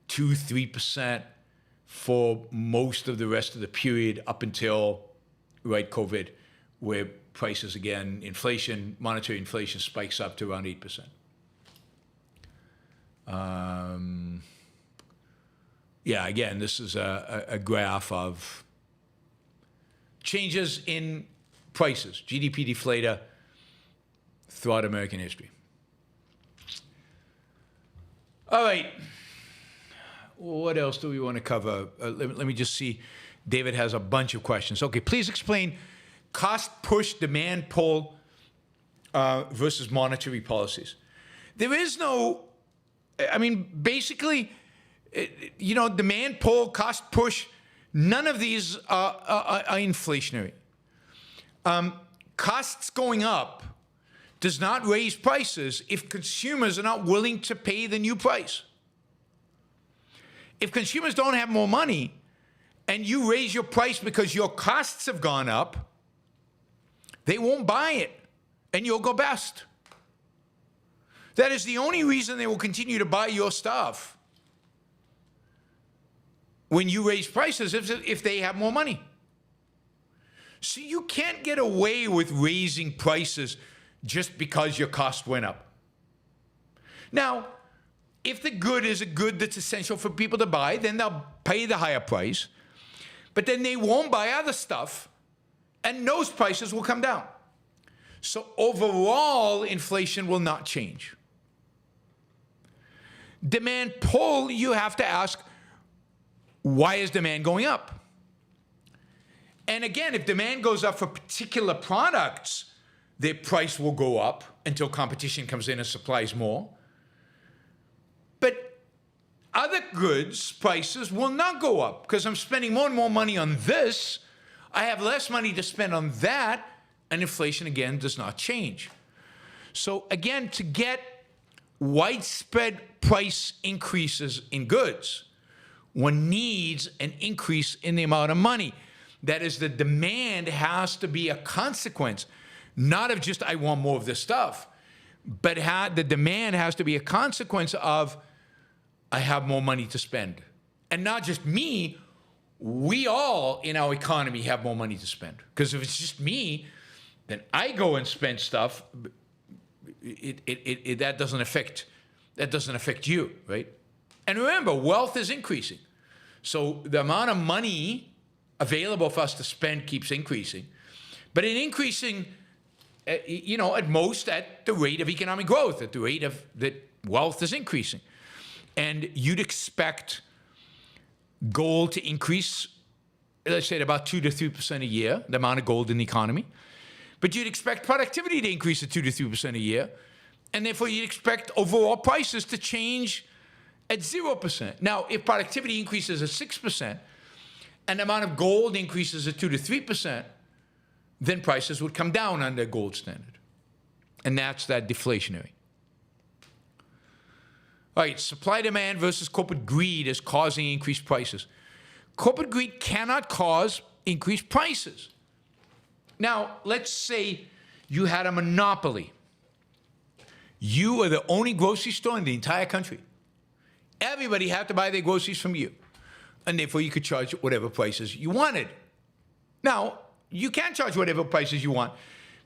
2-3% for most of the rest of the period up until COVID, where prices again, inflation, monetary inflation spikes up to around 8%. Again, this is a graph of changes in prices, GDP deflator throughout American history. All right. What else do we want to cover? Let me just see. David has a bunch of questions. Okay, please explain cost push, demand pull versus monetary policies. There is no, basically, demand pull, cost push, none of these are inflationary. Costs going up does not raise prices if consumers are not willing to pay the new price. If consumers don't have more money and you raise your price because your costs have gone up, they won't buy it and you'll go bust. That is the only reason they will continue to buy your stuff when you raise prices, if they have more money. So you can't get away with raising prices just because your cost went up. Now, if the good is a good that's essential for people to buy, then they'll pay the higher price, but then they won't buy other stuff, and those prices will come down. So overall, inflation will not change. Demand pull, you have to ask, why is demand going up? And again, if demand goes up for particular products, their price will go up until competition comes in and supplies more. But other goods prices will not go up because I'm spending more and more money on this. I have less money to spend on that, and inflation, again, does not change. So again, to get widespread price increases in goods, one needs an increase in the amount of money. That is, the demand has to be a consequence, not of just I want more of this stuff, but the demand has to be a consequence of I have more money to spend. And not just me, we all in our economy have more money to spend. Because if it's just me, then I go and spend stuff. That doesn't affect you, right? And remember, wealth is increasing. So the amount of money available for us to spend keeps increasing. But it's increasing, at most at the rate of economic growth, at the rate of that wealth is increasing. And you'd expect gold to increase, let's say, at about 2 to 3% a year, the amount of gold in the economy. But you'd expect productivity to increase at 2 to 3% a year. And therefore, you'd expect overall prices to change at 0%. Now, if productivity increases at 6% and the amount of gold increases at 2 to 3%, then prices would come down under gold standard. And that's that deflationary. All right, supply demand versus corporate greed is causing increased prices. Corporate greed cannot cause increased prices. Now, let's say you had a monopoly. You are the only grocery store in the entire country. Everybody had to buy their groceries from you. And therefore, you could charge whatever prices you wanted. Now, you can charge whatever prices you want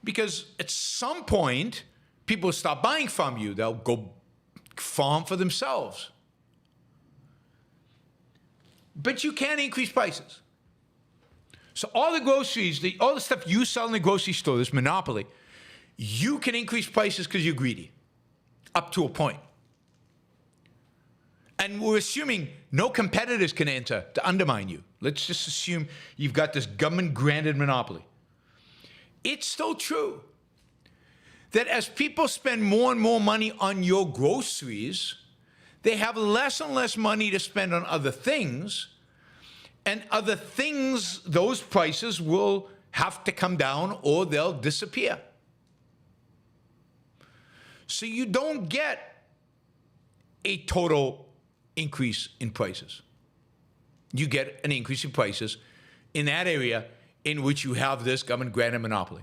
because at some point, people stop buying from you. They'll go farm for themselves. But you can increase prices. So all the groceries, all the stuff you sell in the grocery store, this monopoly, you can increase prices because you're greedy, up to a point. And we're assuming no competitors can enter to undermine you. Let's just assume you've got this government-granted monopoly. It's still true that as people spend more and more money on your groceries, they have less and less money to spend on other things. And other things, those prices will have to come down or they'll disappear. So you don't get a total increase in prices. You get an increase in prices in that area in which you have this government-granted monopoly.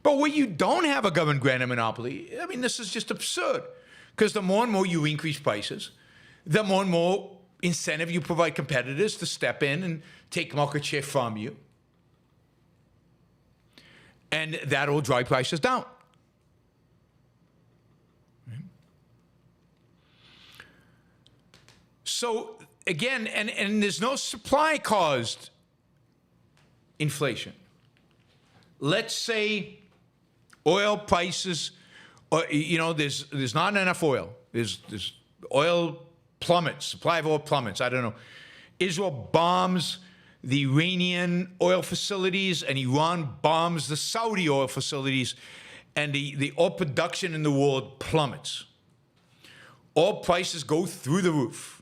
But where you don't have a government-granted monopoly, I mean, this is just absurd. Because the more and more you increase prices, the more and more incentive you provide competitors to step in and take market share from you. And that will drive prices down. So again, and there's no supply-caused inflation. Let's say oil prices, there's not enough oil. There's oil plummets, supply of oil plummets. I don't know. Israel bombs the Iranian oil facilities, and Iran bombs the Saudi oil facilities, and the oil production in the world plummets. Oil prices go through the roof.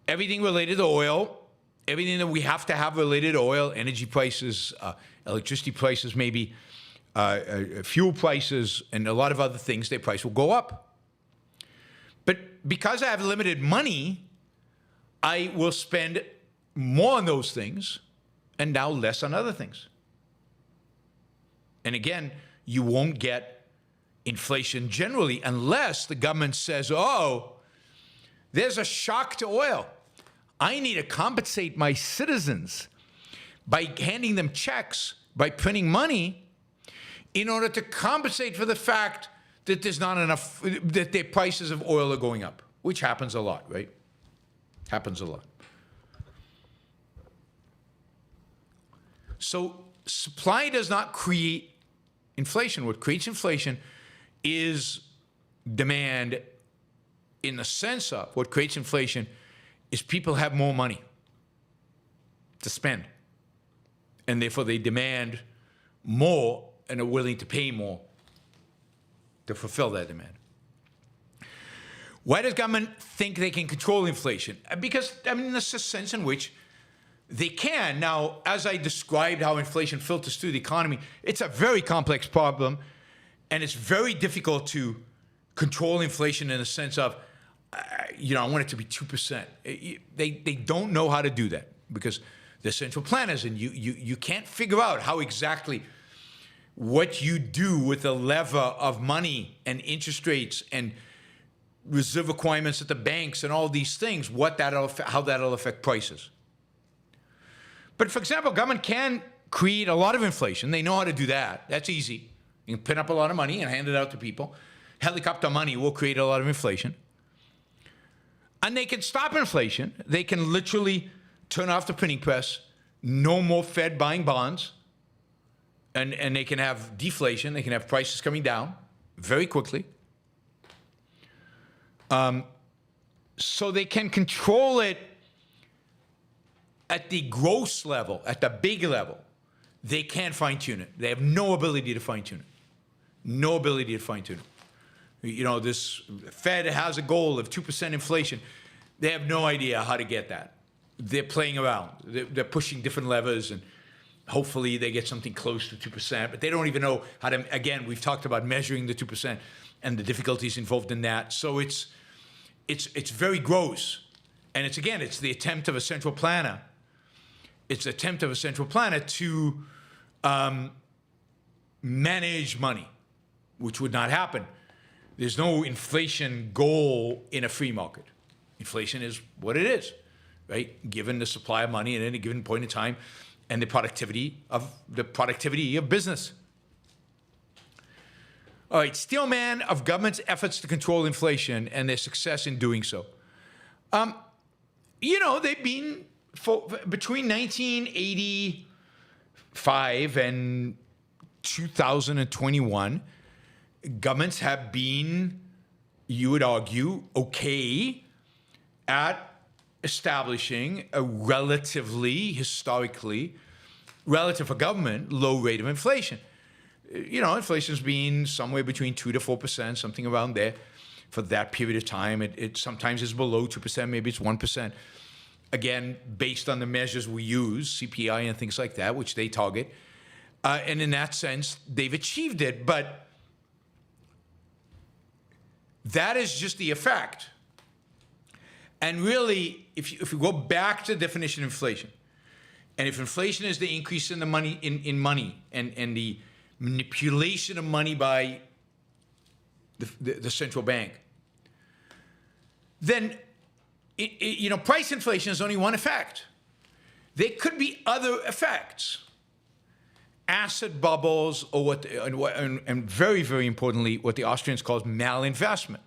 Everything related to oil, everything that we have to have related to oil, energy prices, electricity prices, maybe fuel prices, and a lot of other things, their price will go up. But because I have limited money, I will spend more on those things and now less on other things. And again, you won't get inflation generally unless the government says, oh, there's a shock to oil. I need to compensate my citizens by handing them checks, by printing money, in order to compensate for the fact that there's not enough, that their prices of oil are going up, which happens a lot, right? Happens a lot. So supply does not create inflation. What creates inflation is demand, in the sense of what creates inflation is people have more money to spend. And therefore they demand more and are willing to pay more to fulfill that demand. Why does government think they can control inflation? Because, I mean, there's a sense in which they can. Now, as I described how inflation filters through the economy, it's a very complex problem, and it's very difficult to control inflation in the sense of, I want it to be 2%. They don't know how to do that. because they're central planners, and you can't figure out how exactly what you do with the lever of money and interest rates and reserve requirements at the banks and all these things, how that'll affect prices. But for example, government can create a lot of inflation. They know how to do that. That's easy. You can pin up a lot of money and hand it out to people. Helicopter money will create a lot of inflation. And they can stop inflation. They can literally turn off the printing press, no more Fed buying bonds, and they can have deflation. They can have prices coming down very quickly. So they can control it at the gross level, at the big level. They can't fine-tune it. They have no ability to fine-tune it. No ability to fine-tune it. You know, this Fed has a goal of 2% inflation. They have no idea how to get that. They're playing around. They're pushing different levers, and hopefully they get something close to 2%, but they don't even know how to, again, we've talked about measuring the 2% and the difficulties involved in that. So it's very gross. And it's the attempt of a central planner. It's the attempt of a central planner to manage money, which would not happen. There's no inflation goal in a free market. Inflation is what it is, right? Given the supply of money at any given point in time and the productivity of business. All right, steelman of government's efforts to control inflation and their success in doing so. You know, they've been, between 1985 and 2021, governments have been, you would argue, okay at establishing a relatively, historically, relative for government, low rate of inflation. You know, inflation's been somewhere between 2 to 4%, something around there for that period of time. It sometimes is below 2%, maybe it's 1%. Again, based on the measures we use, CPI and things like that, which they target. And in that sense, they've achieved it. But that is just the effect. And really, if you go back to the definition of inflation, and if inflation is the increase in the money in money and the manipulation of money by the central bank, then you know, price inflation is only one effect. There could be other effects, asset bubbles, or and very, very importantly, what the Austrians call malinvestment.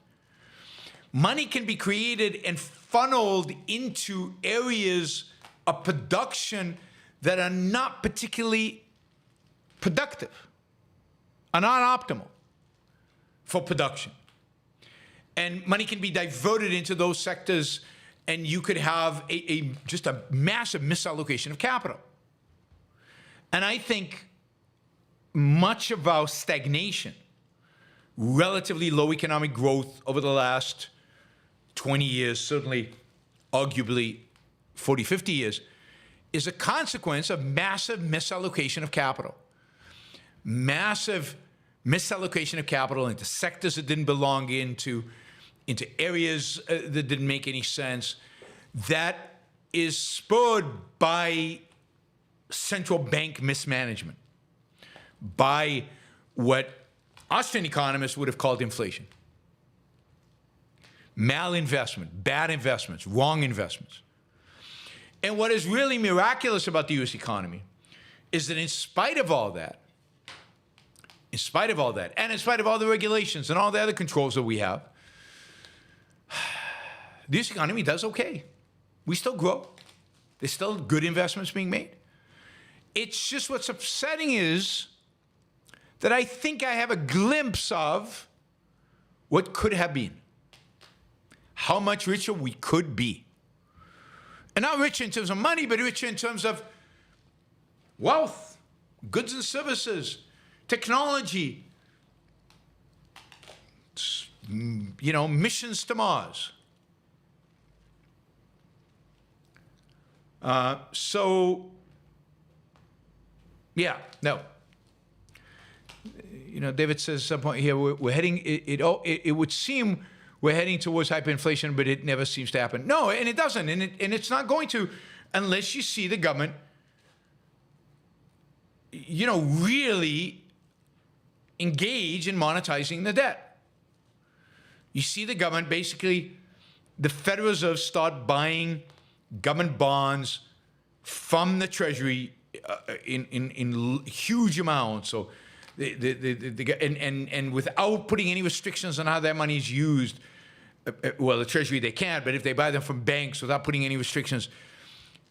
Money can be created and funneled into areas of production that are not particularly productive, are not optimal for production. And money can be diverted into those sectors, and you could have just a massive misallocation of capital. And I think much of our stagnation, relatively low economic growth over the last 20 years, certainly arguably 40, 50 years, is a consequence of massive misallocation of capital. Massive misallocation of capital into sectors that didn't belong into areas that didn't make any sense. That is spurred by central bank mismanagement, by what Austrian economists would have called inflation. Malinvestment, bad investments, wrong investments. And what is really miraculous about the U.S. economy is that in spite of all that, and in spite of all the regulations and all the other controls that we have, the U.S. economy does okay. We still grow. There's still good investments being made. It's just what's upsetting is that I think I have a glimpse of what could have been. How much richer we could be. And not richer in terms of money, but richer in terms of wealth, goods and services, technology, you know, missions to Mars. Yeah, no. You know, David says at some point here, we're heading, it would seem we're heading towards hyperinflation, but it never seems to happen. No, and it doesn't, and it's not going to. unless you see the government, really engage in monetizing the debt. You see the government, basically, the Federal Reserve start buying government bonds from the Treasury in huge amounts. So, and without putting any restrictions on how that money is used. Well, the Treasury they can't, but if they buy them from banks without putting any restrictions,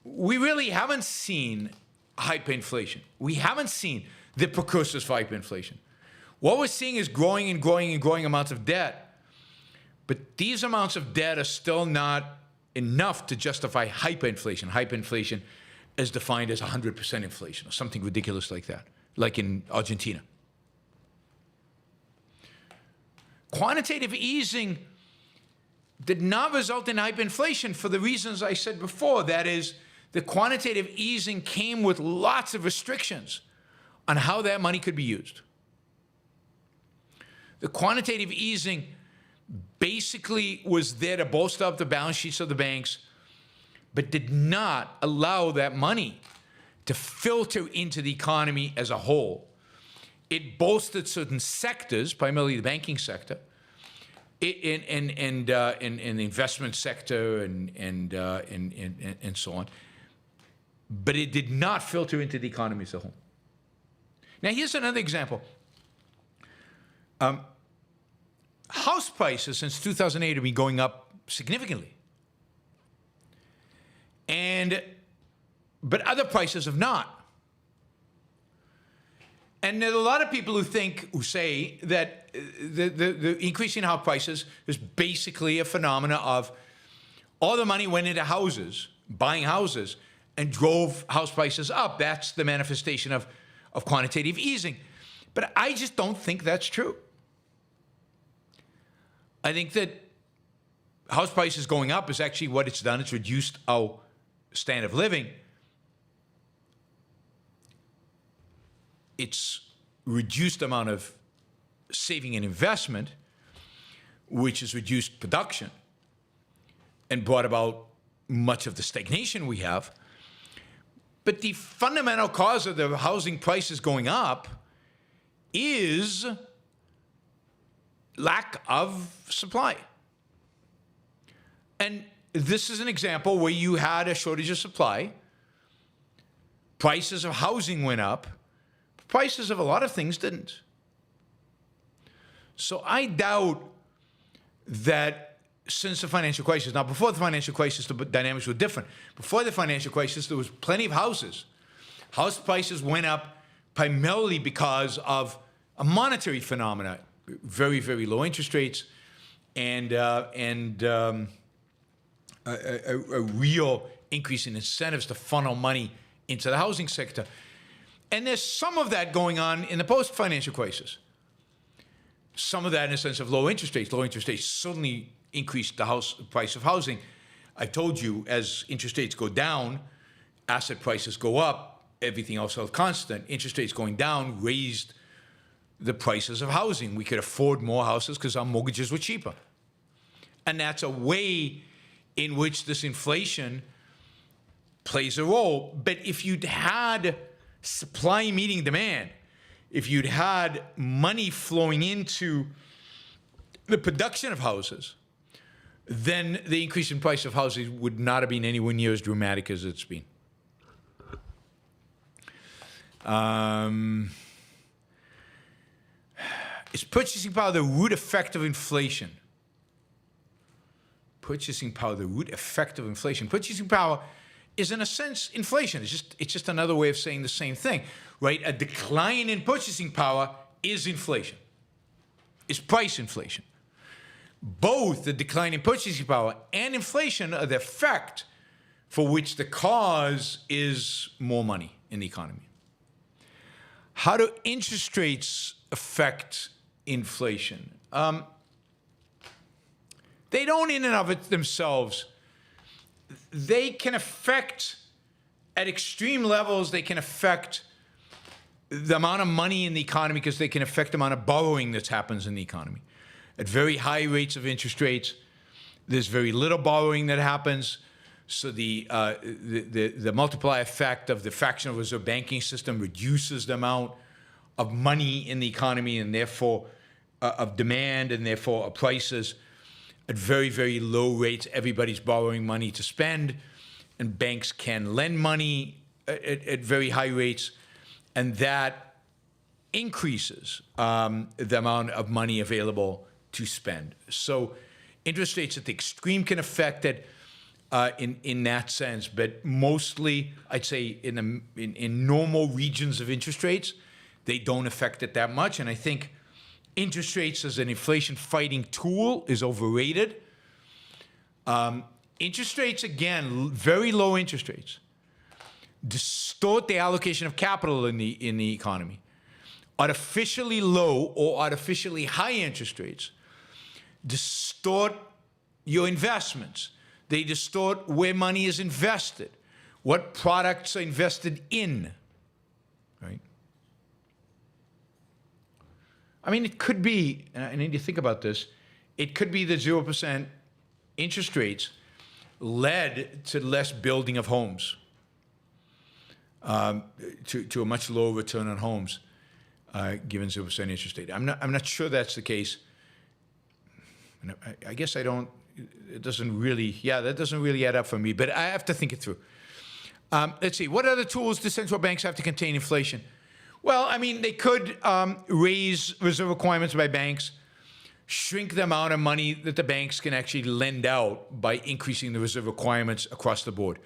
we really haven't seen hyperinflation. We haven't seen the precursors for hyperinflation. What we're seeing is growing and growing and growing amounts of debt, but these amounts of debt are still not enough to justify hyperinflation. Hyperinflation is defined as 100% inflation or something ridiculous like that, like in Argentina. Quantitative easing did not result in hyperinflation for the reasons I said before. That is, the quantitative easing came with lots of restrictions on how that money could be used. The quantitative easing basically was there to bolster up the balance sheets of the banks, but did not allow that money to filter into the economy as a whole. It bolstered certain sectors, primarily the banking sector, and the investment sector and so on. But it did not filter into the economy as a whole. Now, here's another example. House prices since 2008 have been going up significantly. But other prices have not. And there are a lot of people who say that the increase in house prices is basically a phenomena of all the money went into houses, buying houses, and drove house prices up. That's the manifestation of quantitative easing. But I just don't think that's true. I think that house prices going up is actually what it's done. It's reduced our standard of living. It's reduced the amount of saving and investment, which has reduced production and brought about much of the stagnation we have. But the fundamental cause of the housing prices going up is lack of supply. And this is an example where you had a shortage of supply. Prices of housing went up. Prices of a lot of things didn't. So I doubt that since the financial crisis, now before the financial crisis, the dynamics were different. Before the financial crisis, there was plenty of houses. House prices went up primarily because of a monetary phenomena, very, very low interest rates, and a real increase in incentives to funnel money into the housing sector. And there's some of that going on in the post-financial crisis. Some of that in the sense of low interest rates. Low interest rates certainly increased the price of housing. I told you, as interest rates go down, asset prices go up, everything else held constant. Interest rates going down raised the prices of housing. We could afford more houses because our mortgages were cheaper. And that's a way in which this inflation plays a role. But if you'd had supply meeting demand, if you'd had money flowing into the production of houses, then the increase in price of houses would not have been anywhere near as dramatic as it's been. Is purchasing power the root effect of inflation? Purchasing power, the root effect of inflation. Purchasing power is, in a sense, inflation. It's just another way of saying the same thing, right? A decline in purchasing power is inflation. It's price inflation. Both the decline in purchasing power and inflation are the effect for which the cause is more money in the economy. How do interest rates affect inflation? They don't in and of it themselves. They can affect, at extreme levels, they can affect the amount of money in the economy because they can affect the amount of borrowing that happens in the economy. At very high rates of interest rates, there's very little borrowing that happens. So the multiplier effect of the fractional reserve banking system reduces the amount of money in the economy and therefore of demand and therefore of prices at very, very low rates. Everybody's borrowing money to spend, and banks can lend money at very high rates, and that increases the amount of money available to spend. So interest rates at the extreme can affect it in that sense, but mostly I'd say in normal regions of interest rates, they don't affect it that much. And I think interest rates as an inflation fighting tool is overrated. Interest rates, again, very low interest rates, distort the allocation of capital in the economy. Artificially low or artificially high interest rates distort your investments. They distort where money is invested, what products are invested in, right? I mean, it could be, and I need to think about this, it could be that 0% interest rates led to less building of homes, to a much lower return on homes, given 0% interest rate. I'm not sure that's the case. And I guess I don't. It doesn't really. Yeah, that doesn't really add up for me. But I have to think it through. Let's see. What other tools do central banks have to contain inflation? Well, I mean, they could raise reserve requirements by banks, shrink the amount of money that the banks can actually lend out by increasing the reserve requirements across the board.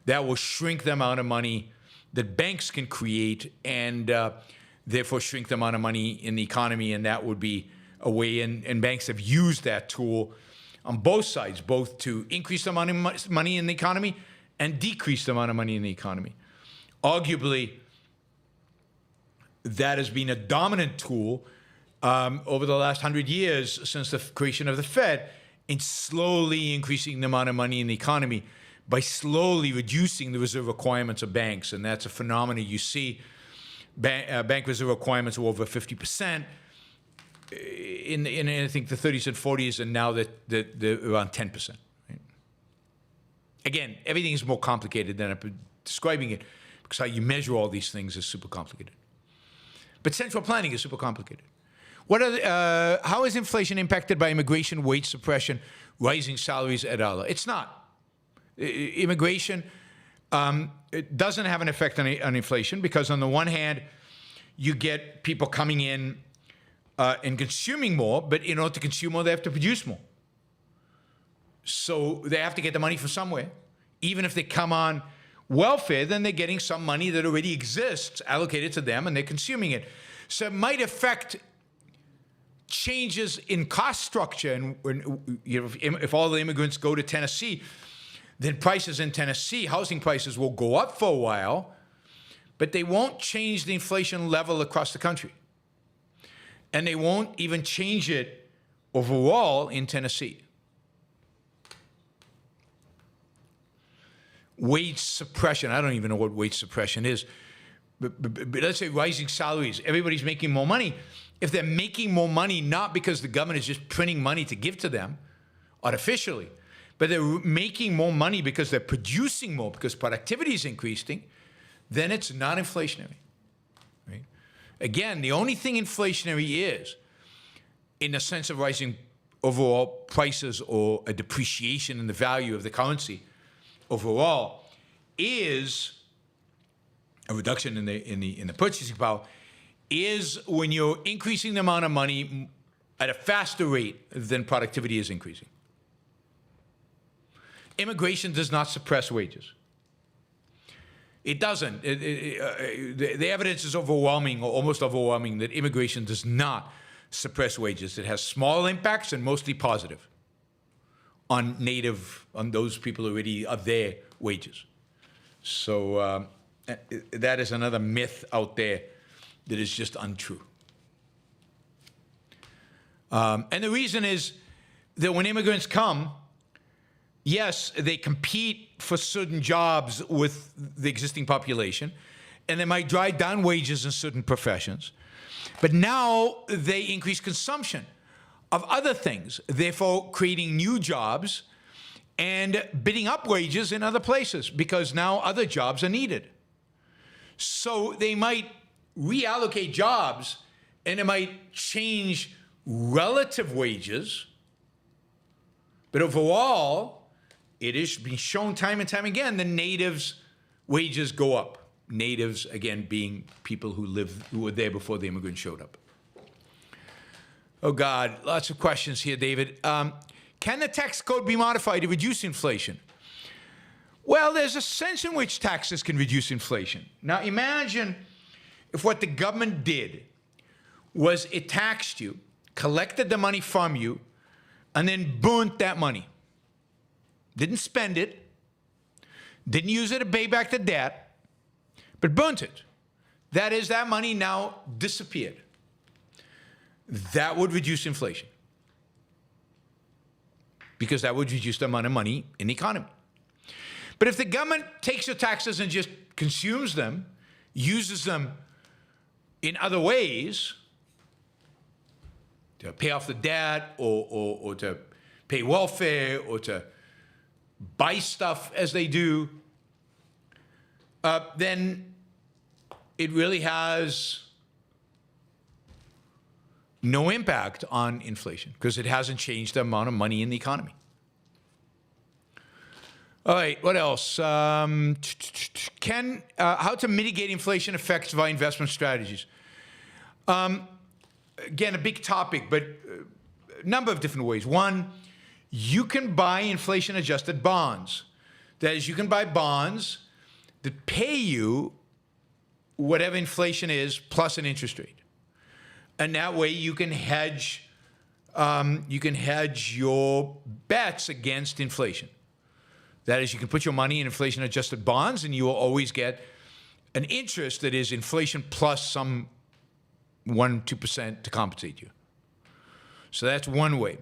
That will shrink the amount of money that banks can create and therefore shrink the amount of money in the economy, and that would be a way, and banks have used that tool on both sides, both to increase the amount of money in the economy and decrease the amount of money in the economy. Arguably, that has been a dominant tool over the last 100 years since the creation of the Fed in slowly increasing the amount of money in the economy by slowly reducing the reserve requirements of banks. And that's a phenomenon you see. Bank reserve requirements are over 50% in I think the 30s and 40s, and now they're around 10%. Right? Again, everything is more complicated than I'm describing it because how you measure all these things is super complicated. But central planning is super complicated. How is inflation impacted by immigration, wage suppression, rising salaries, et al.? It's not. Immigration it doesn't have an effect on inflation because on the one hand, you get people coming in and consuming more, but in order to consume more, they have to produce more. So they have to get the money from somewhere. Even if they come on welfare, then they're getting some money that already exists allocated to them, and they're consuming it. So it might affect changes in cost structure. And if all the immigrants go to Tennessee, then prices in Tennessee, housing prices will go up for a while, but they won't change the inflation level across the country. And they won't even change it overall in Tennessee. Wage suppression, I don't even know what wage suppression is, but let's say rising salaries, everybody's making more money. If they're making more money, not because the government is just printing money to give to them artificially, but they're making more money because they're producing more, because productivity is increasing, then it's not inflationary. Right? Again, the only thing inflationary is, in the sense of rising overall prices or a depreciation in the value of the currency overall, is a reduction in the purchasing power, is when you're increasing the amount of money at a faster rate than productivity is increasing. Immigration does not suppress wages. It doesn't. The evidence is overwhelming, or almost overwhelming, that immigration does not suppress wages. It has small impacts and mostly positive on those people already of their wages. So that is another myth out there that is just untrue. And the reason is that when immigrants come, yes, they compete for certain jobs with the existing population, and they might drive down wages in certain professions. But now they increase consumption of other things, therefore creating new jobs and bidding up wages in other places because now other jobs are needed. So they might reallocate jobs and it might change relative wages, but overall, it has been shown time and time again the natives' wages go up. Natives, again, being people who were there before the immigrants showed up. Oh, God, lots of questions here, David. Can the tax code be modified to reduce inflation? Well, there's a sense in which taxes can reduce inflation. Now, imagine if what the government did was it taxed you, collected the money from you, and then burnt that money. Didn't spend it, didn't use it to pay back the debt, but burnt it. That is, that money now disappeared. That would reduce inflation because that would reduce the amount of money in the economy. But if the government takes your taxes and just consumes them, uses them in other ways to pay off the debt or to pay welfare or to buy stuff as they do, then it really has no impact on inflation because it hasn't changed the amount of money in the economy. All right, what else? How to mitigate inflation effects via investment strategies? Again, a big topic, but a number of different ways. One, you can buy inflation-adjusted bonds. That is, you can buy bonds that pay you whatever inflation is plus an interest rate. And that way you can hedge your bets against inflation. That is, you can put your money in inflation-adjusted bonds and you will always get an interest that is inflation plus some 1-2% to compensate you. So that's one way.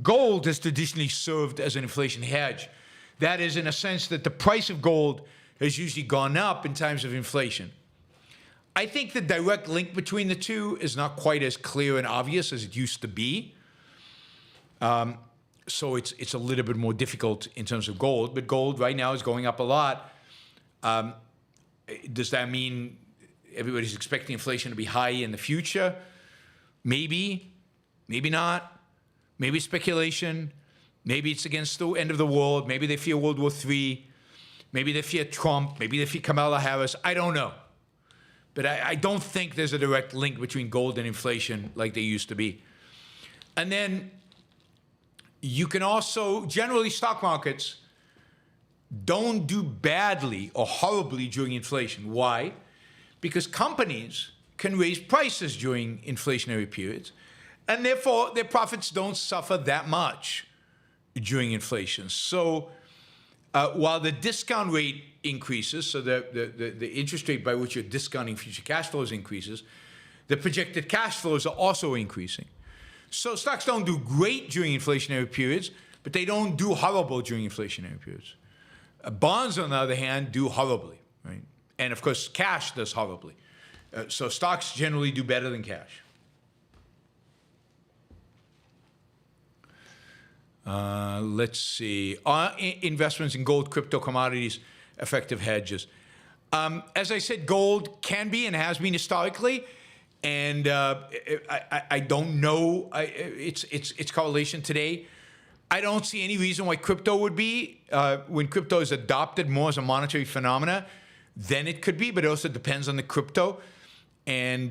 Gold has traditionally served as an inflation hedge. That is, in a sense that the price of gold has usually gone up in times of inflation. I think the direct link between the two is not quite as clear and obvious as it used to be. So it's a little bit more difficult in terms of gold, but gold right now is going up a lot. Does that mean everybody's expecting inflation to be high in the future? Maybe, maybe not. Maybe speculation. Maybe it's against the end of the world. Maybe they fear World War III. Maybe they fear Trump. Maybe they fear Kamala Harris. I don't know. But I don't think there's a direct link between gold and inflation like there used to be. And then you can also, generally stock markets don't do badly or horribly during inflation. Why? Because companies can raise prices during inflationary periods, and therefore their profits don't suffer that much during inflation. So while the discount rate increases, so the interest rate by which you're discounting future cash flows increases, the projected cash flows are also increasing. So stocks don't do great during inflationary periods, but they don't do horrible during inflationary periods. Bonds, on the other hand, do horribly, right? And of course, cash does horribly. So stocks generally do better than cash. Let's see. Are investments in gold, crypto, commodities effective hedges? As I said, gold can be and has been historically, and I don't know its correlation today. I don't see any reason why crypto would be. When crypto is adopted more as a monetary phenomena, then it could be, but it also depends on the crypto. And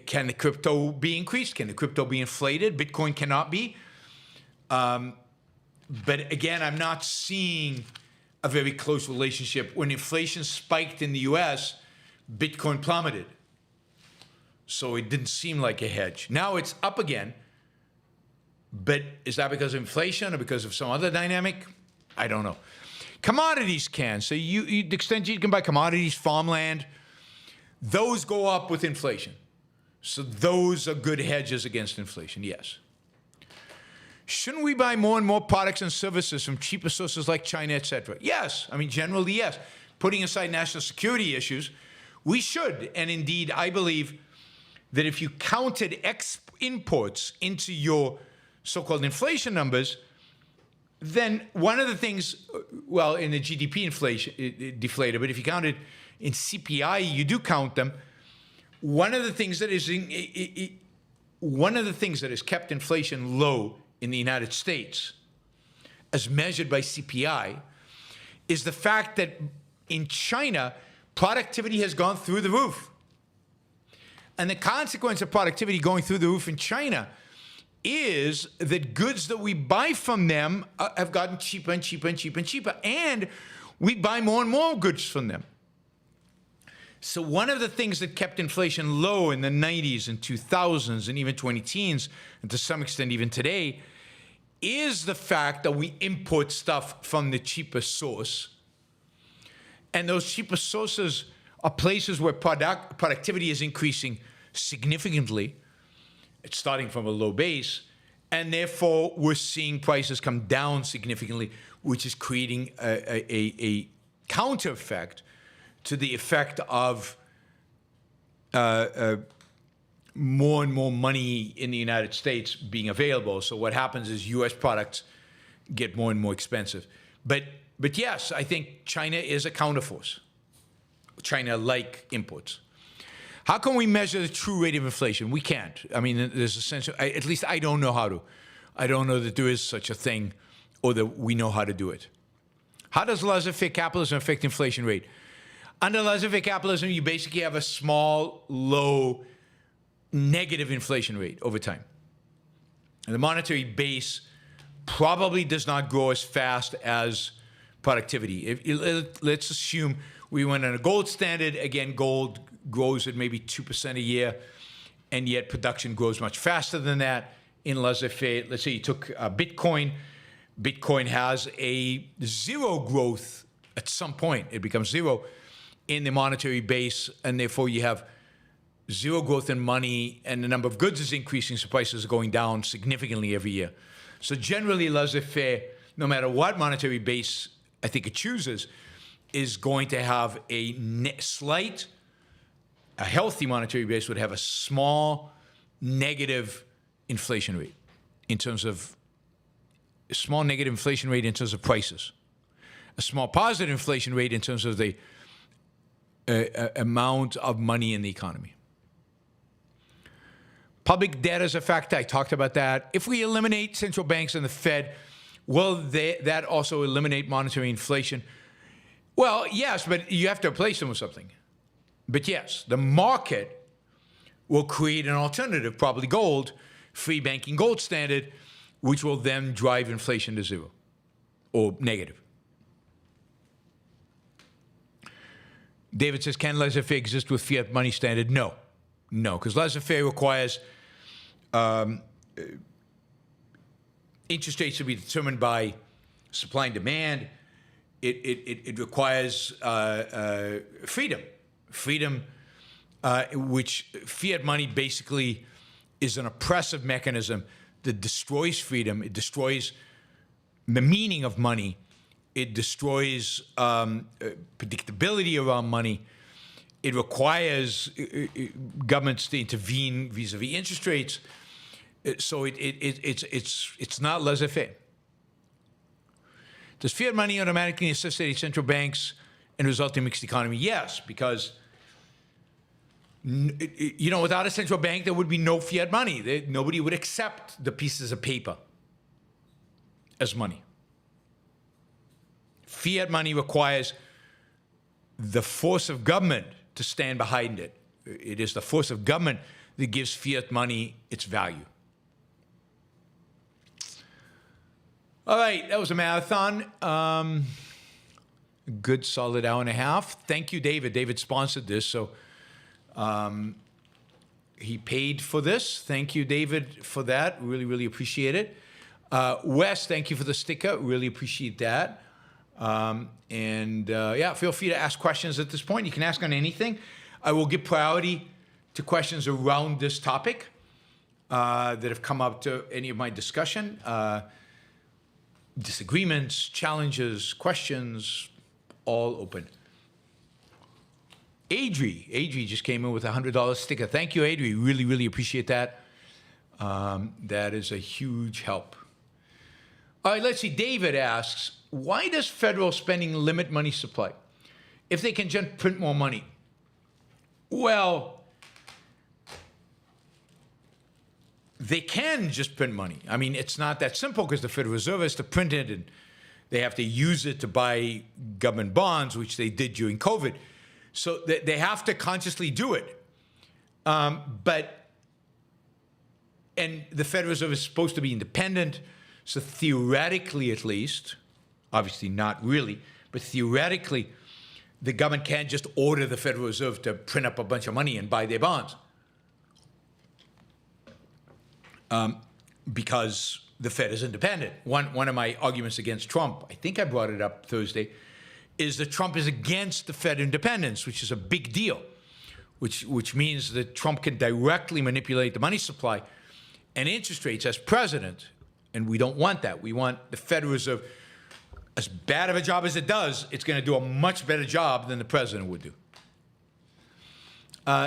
can the crypto be increased? Can the crypto be inflated? Bitcoin cannot be. But again, I'm not seeing a very close relationship. When inflation spiked in the US, Bitcoin plummeted. So it didn't seem like a hedge. Now it's up again. But is that because of inflation or because of some other dynamic? I don't know. Commodities can. So the extent you can buy commodities, farmland, those go up with inflation. So those are good hedges against inflation, yes. Shouldn't we buy more and more products and services from cheaper sources like China, et cetera? Yes. I mean, generally, yes. Putting aside national security issues, we should. And indeed, I believe that if you counted imports into your so-called inflation numbers, then one of the things, well, in the GDP inflation deflator, but if you count it in CPI, you do count them. One of the things that has kept inflation low in the United States, as measured by CPI, is the fact that in China, productivity has gone through the roof. And the consequence of productivity going through the roof in China is that goods that we buy from them have gotten cheaper and cheaper and cheaper and cheaper, and we buy more and more goods from them. So one of the things that kept inflation low in the 90s and 2000s and even 2010s, and to some extent even today, is the fact that we import stuff from the cheapest source. And those cheapest sources are places where productivity is increasing significantly. It's starting from a low base, and therefore we're seeing prices come down significantly, which is creating a counter effect to the effect of more and more money in the United States being available. So what happens is U.S. products get more and more expensive. But yes, I think China is a counterforce. China-like imports. How can we measure the true rate of inflation? We can't. I mean, there's a sense of, at least I don't know how to. I don't know that there is such a thing or that we know how to do it. How does laissez-faire capitalism affect inflation rate? Under laissez-faire capitalism, you basically have a small, low, negative inflation rate over time. And the monetary base probably does not grow as fast as productivity. Let's assume we went on a gold standard. Again, gold grows at maybe 2% a year, and yet production grows much faster than that in laissez-faire. Let's say you took Bitcoin. Bitcoin has a zero growth at some point. It becomes zero in the monetary base, and therefore you have zero growth in money, and the number of goods is increasing, so prices are going down significantly every year. So generally, laissez-faire, no matter what monetary base I think it chooses, is going to have a healthy monetary base would have a small negative inflation rate in terms of prices, a small positive inflation rate in terms of the amount of money in the economy. Public debt is a factor. I talked about that. If we eliminate central banks and the Fed, will that also eliminate monetary inflation? Well, yes, but you have to replace them with something. But yes, the market will create an alternative, probably gold, free banking gold standard, which will then drive inflation to zero or negative. David says, can laissez-faire exist with fiat money standard? No, because laissez-faire requires interest rates to be determined by supply and demand. It requires freedom, which fiat money basically is an oppressive mechanism that destroys freedom. It destroys the meaning of money. It destroys predictability around money. It requires governments to intervene vis-a-vis interest rates. So it's not laissez-faire. Does fiat money automatically necessitate central banks and result in mixed economy? Yes, because without a central bank, there would be no fiat money. Nobody would accept the pieces of paper as money. Fiat money requires the force of government to stand behind it. It is the force of government that gives fiat money its value. All right, that was a marathon. A good solid hour and a half. Thank you, David. David sponsored this, so he paid for this. Thank you, David, for that. Really, really appreciate it. Wes, thank you for the sticker. Really appreciate that. Feel free to ask questions at this point. You can ask on anything. I will give priority to questions around this topic that have come up to any of my discussion. Disagreements, challenges, questions, all open. Adri just came in with a $100 sticker. Thank you, Adri. Really, really appreciate that. That is a huge help. All right, let's see. David asks, why does federal spending limit money supply if they can just print more money? Well, they can just print money. I mean, it's not that simple because the Federal Reserve has to print it and they have to use it to buy government bonds, which they did during COVID. So they have to consciously do it. And the Federal Reserve is supposed to be independent. So theoretically, at least, obviously not really, but theoretically, the government can't just order the Federal Reserve to print up a bunch of money and buy their bonds. Because the Fed is independent. One of my arguments against Trump, I think I brought it up Thursday, is that Trump is against the Fed independence, which is a big deal, which means that Trump can directly manipulate the money supply and interest rates as president. And we don't want that. We want the Federal Reserve, as bad of a job as it does, it's going to do a much better job than the president would do.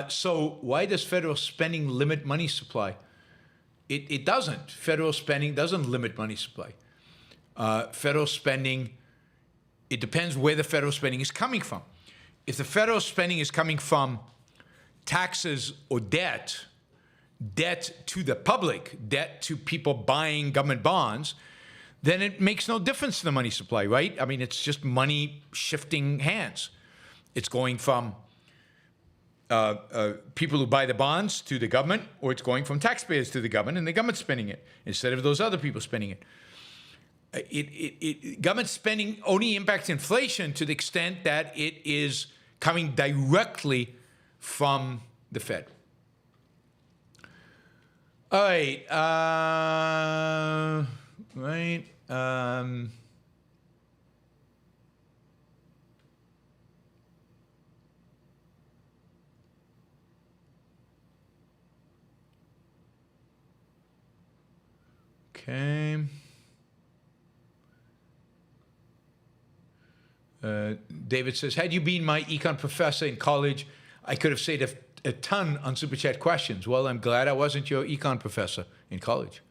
So why does federal spending limit money supply? It doesn't. Federal spending doesn't limit money supply. Federal spending, it depends where the federal spending is coming from. If the federal spending is coming from taxes or debt to the public, debt to people buying government bonds, then it makes no difference to the money supply, right? I mean, it's just money shifting hands. It's going from people who buy the bonds to the government, or it's going from taxpayers to the government, and the government's spending it instead of those other people spending it. Government spending only impacts inflation to the extent that it is coming directly from the Fed. All right, okay. David says, had you been my econ professor in college, I could have said a ton on Super Chat questions. Well, I'm glad I wasn't your econ professor in college.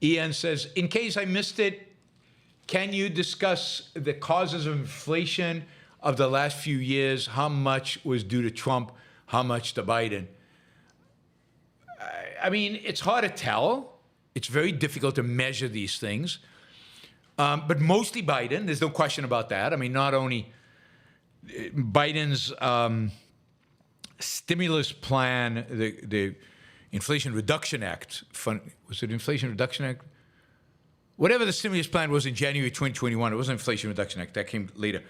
Ian says, in case I missed it, can you discuss the causes of inflation of the last few years? How much was due to Trump? How much to Biden? I mean, it's hard to tell. It's very difficult to measure these things. But mostly Biden, there's no question about that. I mean, not only Biden's stimulus plan, the Inflation Reduction Act, was it Inflation Reduction Act? Whatever the stimulus plan was in January 2021, it wasn't Inflation Reduction Act, that came later,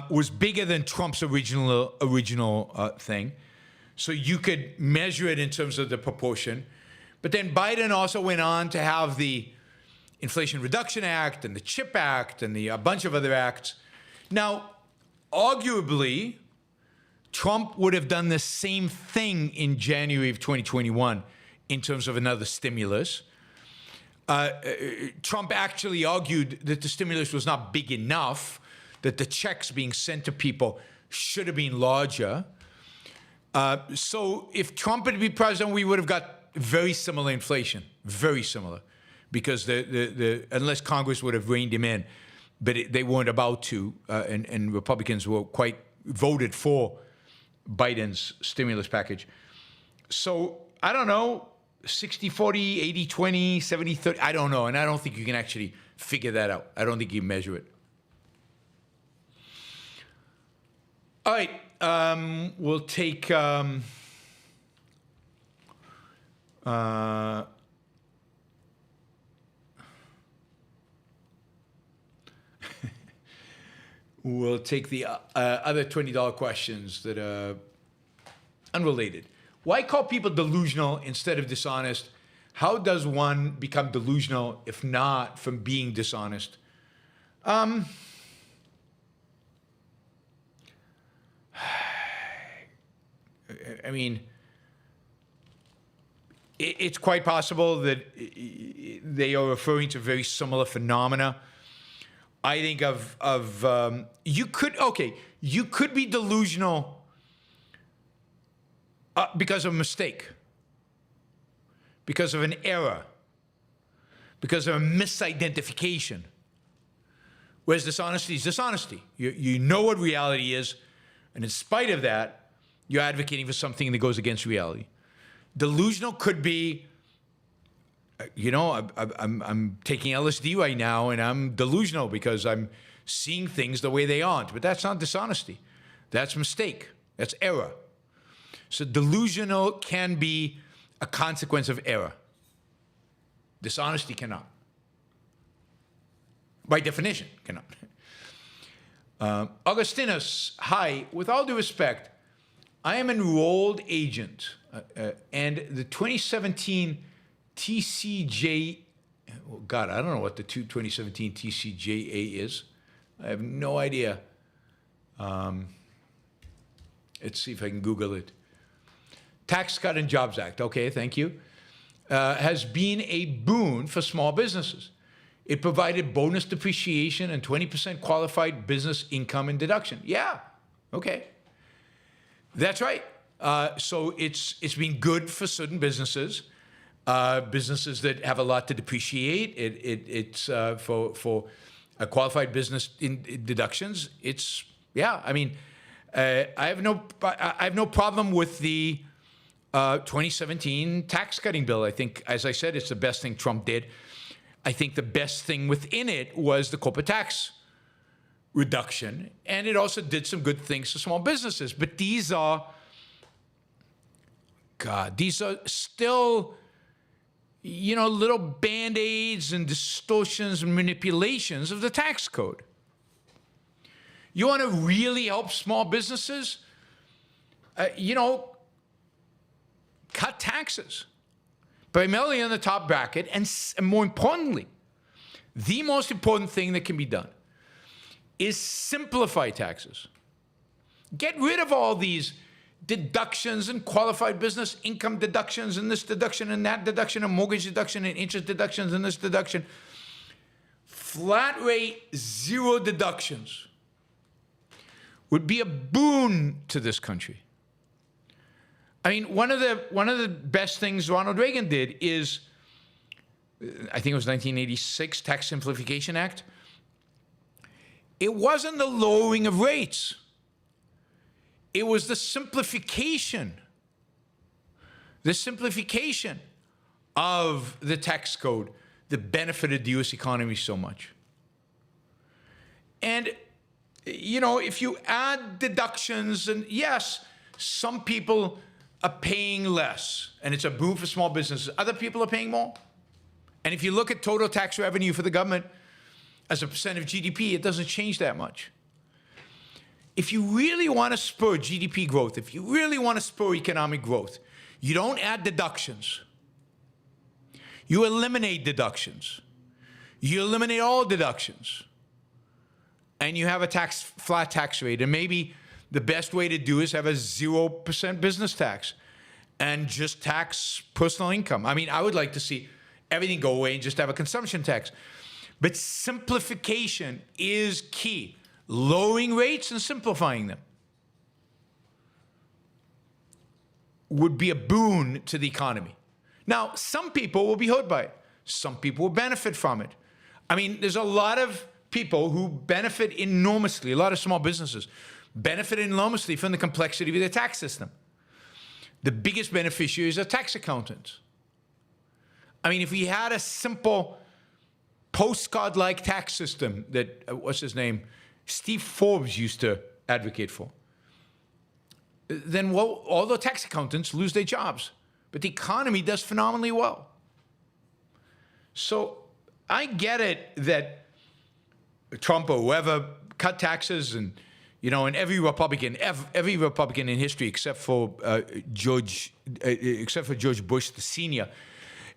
was bigger than Trump's original thing. So you could measure it in terms of the proportion. But then Biden also went on to have the Inflation Reduction Act and the CHIP Act and a bunch of other acts. Now, arguably, Trump would have done the same thing in January of 2021 in terms of another stimulus. Trump actually argued that the stimulus was not big enough, that the checks being sent to people should have been larger. So if Trump had been president, we would have got very similar inflation, very similar, because unless Congress would have reined him in, but they weren't about to, and Republicans were quite voted for Biden's stimulus package. So I don't know, 60-40, 80-20, 70-30, I don't know, and I don't think you can actually figure that out. I don't think you measure it. All right, we'll take we'll take the other $20 questions that are unrelated. Why call people delusional instead of dishonest? How does one become delusional if not from being dishonest? I mean, it's quite possible that they are referring to very similar phenomena. I think you could be delusional because of a mistake. because of an error, because of a misidentification. Whereas dishonesty is dishonesty. You know what reality is, and in spite of that, you're advocating for something that goes against reality. Delusional could be, I'm taking LSD right now, and I'm delusional because I'm seeing things the way they aren't. But that's not dishonesty. That's mistake. That's error. So delusional can be a consequence of error. Dishonesty cannot. By definition, cannot. Augustinus, hi. With all due respect, I am an enrolled agent, and the 2017 TCJA, oh God, I don't know what the 2017 TCJA is. I have no idea. Let's see if I can Google it. Tax Cut and Jobs Act. Okay, thank you. Has been a boon for small businesses. It provided bonus depreciation and 20% qualified business income and deduction. Yeah, okay. That's right. So it's been good for certain businesses, businesses that have a lot to depreciate. It's for a qualified business in deductions. It's, yeah, I mean, I have no problem with the 2017 tax cutting bill. I think, as I said, it's the best thing Trump did. I think the best thing within it was the corporate tax reduction, and it also did some good things for small businesses. But these are still, little Band-Aids and distortions and manipulations of the tax code. You want to really help small businesses? Cut taxes, primarily on the top bracket, and more importantly, the most important thing that can be done is simplify taxes. Get rid of all these deductions and qualified business income deductions and this deduction and that deduction and mortgage deduction and interest deductions and this deduction. Flat rate, zero deductions would be a boon to this country. I mean, one of the best things Ronald Reagan did is, I think it was 1986, Tax Simplification Act. It wasn't the lowering of rates. It was the simplification of the tax code that benefited the U.S. economy so much. And, if you add deductions, and yes, some people are paying less, and it's a boon for small businesses. Other people are paying more. And if you look at total tax revenue for the government as a percent of GDP, it doesn't change that much. If you really want to spur GDP growth, if you really want to spur economic growth, you don't add deductions. You eliminate deductions. You eliminate all deductions. And you have a flat tax rate. And maybe the best way to do is have a 0% business tax and just tax personal income. I mean, I would like to see everything go away and just have a consumption tax. But simplification is key. Lowering rates and simplifying them would be a boon to the economy. Now, some people will be hurt by it. Some people will benefit from it. I mean, there's a lot of people who benefit enormously, a lot of small businesses benefit enormously from the complexity of the tax system. The biggest beneficiaries are tax accountants. I mean, if we had a simple postcard-like tax system that, what's his name, Steve Forbes used to advocate for, then all the tax accountants lose their jobs. But the economy does phenomenally well. So I get it that Trump or whoever cut taxes, and and every Republican in history except for George Bush the senior,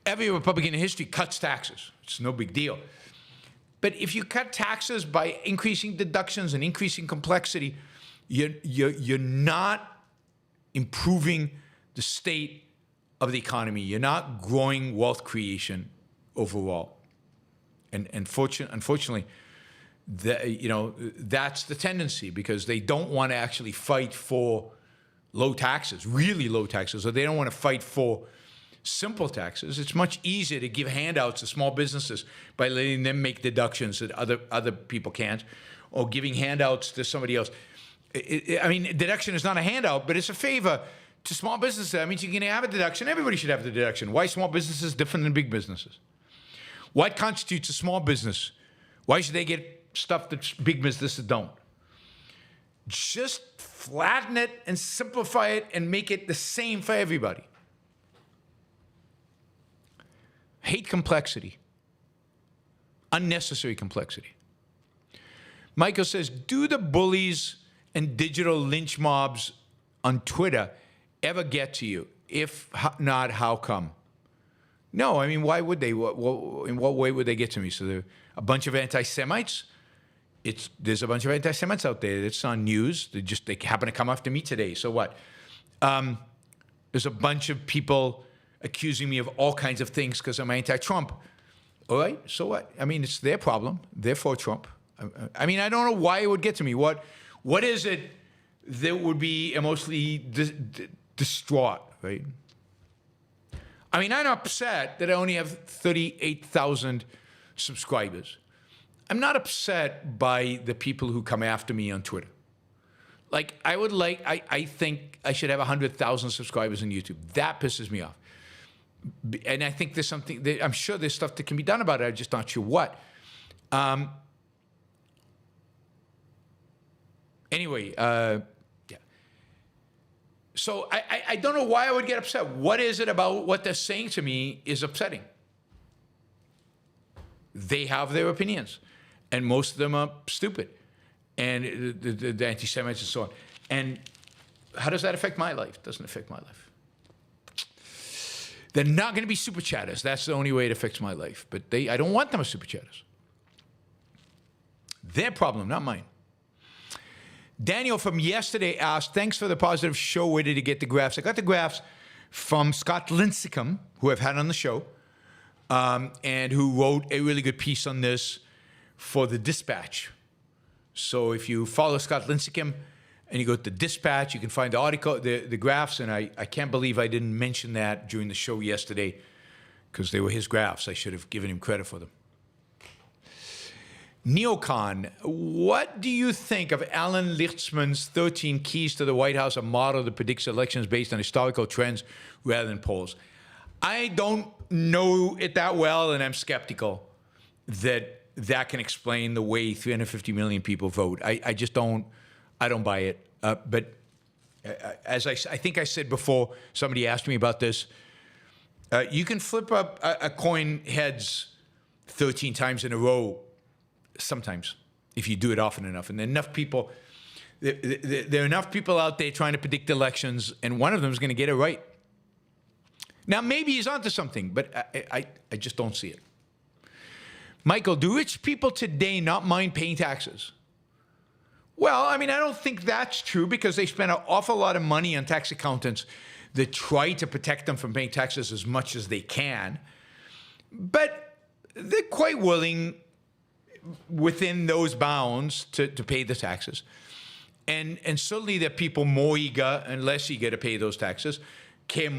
every Republican in history cuts taxes. It's no big deal. But if you cut taxes by increasing deductions and increasing complexity, you're not improving the state of the economy. You're not growing wealth creation overall. And unfortunately, that's the tendency, because they don't want to actually fight for low taxes, really low taxes, or they don't want to fight for simple taxes. It's much easier to give handouts to small businesses by letting them make deductions that other people can't, or giving handouts to somebody else. I mean, deduction is not a handout, but it's a favor to small businesses. That means you can have a deduction. Everybody should have the deduction. Why small businesses different than big businesses? What constitutes a small business? Why should they get stuff that big businesses don't? Just flatten it and simplify it and make it the same for everybody. Hate complexity. Unnecessary complexity. Michael says, do the bullies and digital lynch mobs on Twitter ever get to you? If not, how come? No, I mean, why would they? In what way would they get to me? So they're a bunch of anti-Semites? There's a bunch of anti-Semites out there. It's on news. They happen to come after me today. So what? There's a bunch of people accusing me of all kinds of things because I'm anti-Trump. All right, so what? I mean, it's their problem. They're for Trump. I mean, I don't know why it would get to me. What is it that would be emotionally distraught, right? I mean, I'm upset that I only have 38,000 subscribers. I'm not upset by the people who come after me on Twitter. Like, I think I should have 100,000 subscribers on YouTube. That pisses me off. And I think there's something, I'm sure there's stuff that can be done about it. I'm just not sure what. Anyway, yeah. So I don't know why I would get upset. What is it about what they're saying to me is upsetting? They have their opinions, and most of them are stupid, and the anti-Semites and so on. And how does that affect my life? It doesn't affect my life. They're not going to be super chatters. That's the only way it affects my life. But I don't want them as super chatters. Their problem, not mine. Daniel from yesterday asked, thanks for the positive show. Where did you get the graphs? I got the graphs from Scott Linsicum, who I've had on the show, and who wrote a really good piece on this for the Dispatch. So if you follow Scott Linsicum and you go to the Dispatch, you can find the article, the graphs, and I can't believe I didn't mention that during the show yesterday because they were his graphs. I should have given him credit for them. Neocon, what do you think of Allan Lichtman's 13 Keys to the White House, a model that predicts elections based on historical trends rather than polls? I don't know it that well, and I'm skeptical that that can explain the way 350 million people vote. I just don't buy it. But as I think I said before, somebody asked me about this, you can flip up a coin heads 13 times in a row sometimes, if you do it often enough. And there are enough people out there trying to predict elections, and one of them is going to get it right. Now, maybe he's onto something, but I just don't see it. Michael, do rich people today not mind paying taxes? Well, I mean, I don't think that's true because they spend an awful lot of money on tax accountants that try to protect them from paying taxes as much as they can. But they're quite willing within those bounds to pay the taxes. And certainly there are people more eager and less eager to pay those taxes, care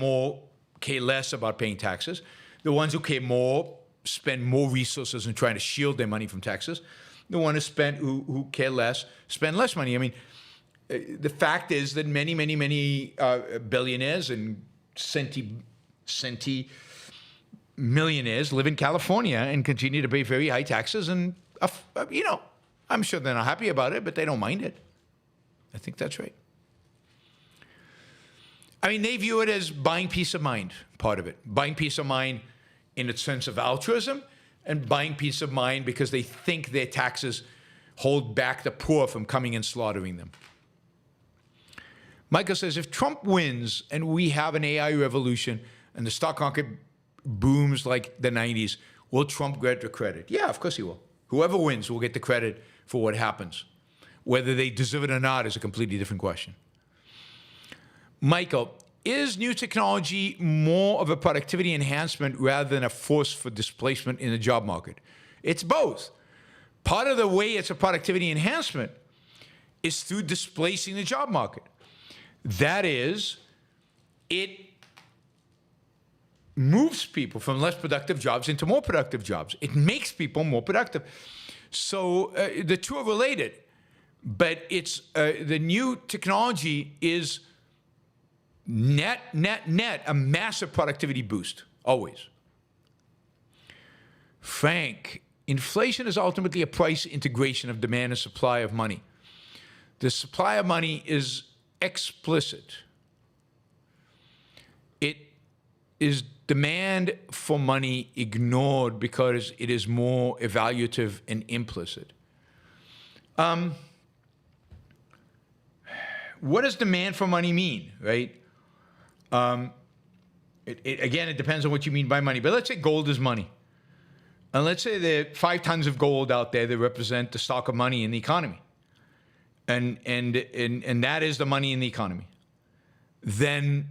less about paying taxes. The ones who care more spend more resources in trying to shield their money from taxes. The ones who care less spend less money. I mean, the fact is that many billionaires and centy millionaires live in California and continue to pay very high taxes. And, I'm sure they're not happy about it, but they don't mind it. I think that's right. I mean, they view it as buying peace of mind, part of it. Buying peace of mind in its sense of altruism, and buying peace of mind because they think their taxes hold back the poor from coming and slaughtering them. Michael says, if Trump wins and we have an AI revolution and the stock market booms like the 90s, will Trump get the credit? Yeah, of course he will. Whoever wins will get the credit for what happens. Whether they deserve it or not is a completely different question. Michael, is new technology more of a productivity enhancement rather than a force for displacement in the job market? It's both. Part of the way it's a productivity enhancement is through displacing the job market. That is, it moves people from less productive jobs into more productive jobs. It makes people more productive. So the two are related, but it's the new technology is net a massive productivity boost, always. Frank, inflation is ultimately a price integration of demand and supply of money. The supply of money is explicit. It is demand for money ignored because it is more evaluative and implicit. What does demand for money mean, right? Again, it depends on what you mean by money. But let's say gold is money. And let's say there are 5 tons of gold out there that represent the stock of money in the economy. And that is the money in the economy. Then,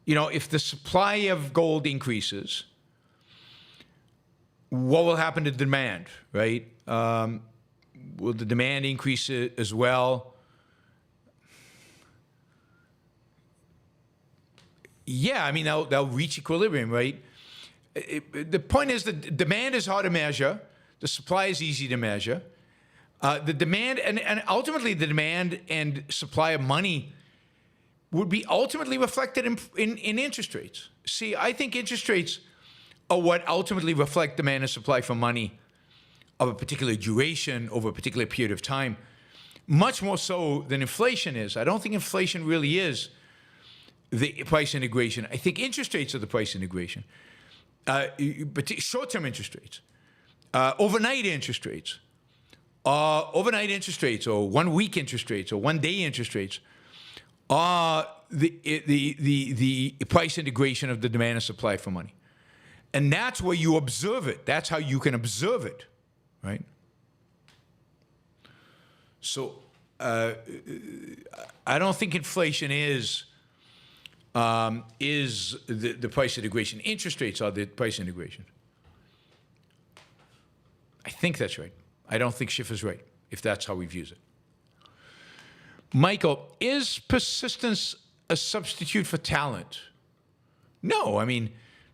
if the supply of gold increases, what will happen to demand, right? Will the demand increase as well? Yeah, I mean, they'll reach equilibrium, right? The point is that demand is hard to measure. The supply is easy to measure. The demand, and ultimately the demand and supply of money would be ultimately reflected in interest rates. See, I think interest rates are what ultimately reflect demand and supply for money of a particular duration over a particular period of time, much more so than inflation is. I don't think inflation really is the price integration. I think interest rates are the price integration, but short-term interest rates, overnight interest rates, or 1 week interest rates, or 1 day interest rates are the price integration of the demand and supply for money. And that's where you observe it. That's how you can observe it, right? So I don't think inflation is the price integration. Interest rates are the price integration. I think that's right. I don't think Schiff is right, if that's how he views it. Michael, is persistence a substitute for talent? No, I mean,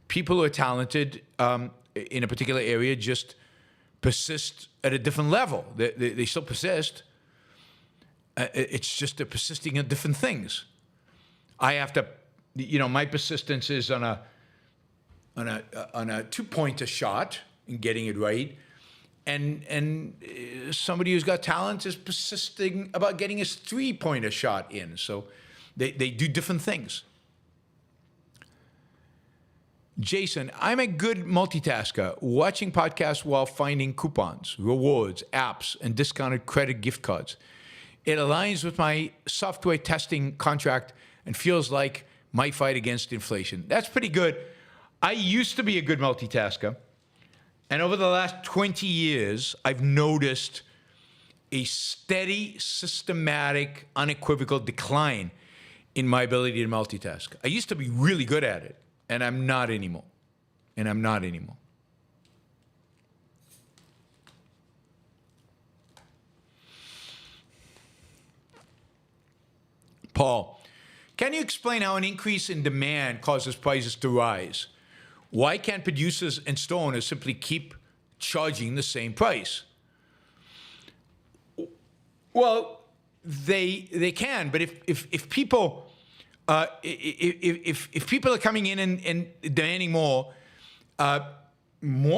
people who are talented in a particular area just persist at a different level. They still persist. It's just they're persisting at different things. I have to, my persistence is on a 2-pointer shot and getting it right. And somebody who's got talent is persisting about getting his 3-pointer shot in. So they do different things. Jason, I'm a good multitasker, watching podcasts while finding coupons, rewards, apps, and discounted credit gift cards. It aligns with my software testing contract and feels like my fight against inflation. That's pretty good. I used to be a good multitasker. And over the last 20 years, I've noticed a steady, systematic, unequivocal decline in my ability to multitask. I used to be really good at it, and I'm not anymore. Paul, can you explain how an increase in demand causes prices to rise? Why can't producers and store owners simply keep charging the same price? Well, they can, but if people if people are coming in and demanding more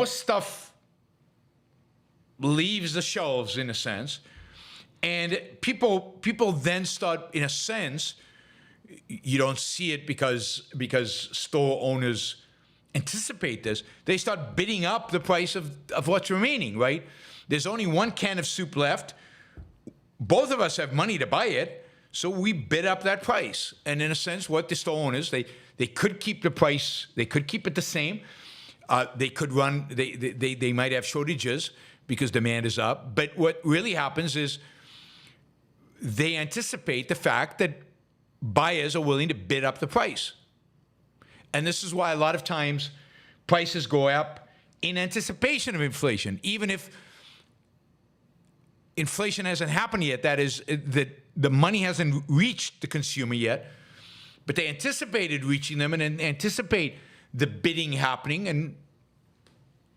stuff leaves the shelves in a sense, and people then start, in a sense, you don't see it because store owners anticipate this, they start bidding up the price of what's remaining, right? There's only 1 can of soup left. Both of us have money to buy it, so we bid up that price. And in a sense, what the store owners, they could keep the price, they could keep it the same. They could run, they might have shortages because demand is up. But what really happens is they anticipate the fact that buyers are willing to bid up the price. And this is why a lot of times prices go up in anticipation of inflation, even if inflation hasn't happened yet. That is, that the money hasn't reached the consumer yet. But they anticipated reaching them and anticipate the bidding happening, and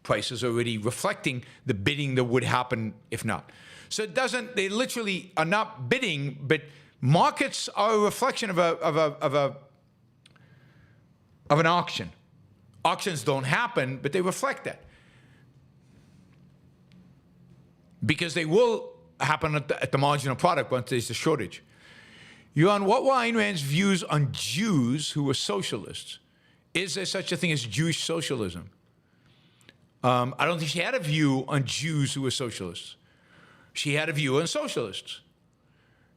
prices already reflecting the bidding that would happen if not. So it doesn't, they literally are not bidding, but markets are a reflection of an auction. Auctions don't happen, but they reflect that. Because they will happen at the marginal product once there's a shortage. Yaron, what were Ayn Rand's views on Jews who were socialists? Is there such a thing as Jewish socialism? I don't think she had a view on Jews who were socialists. She had a view on socialists.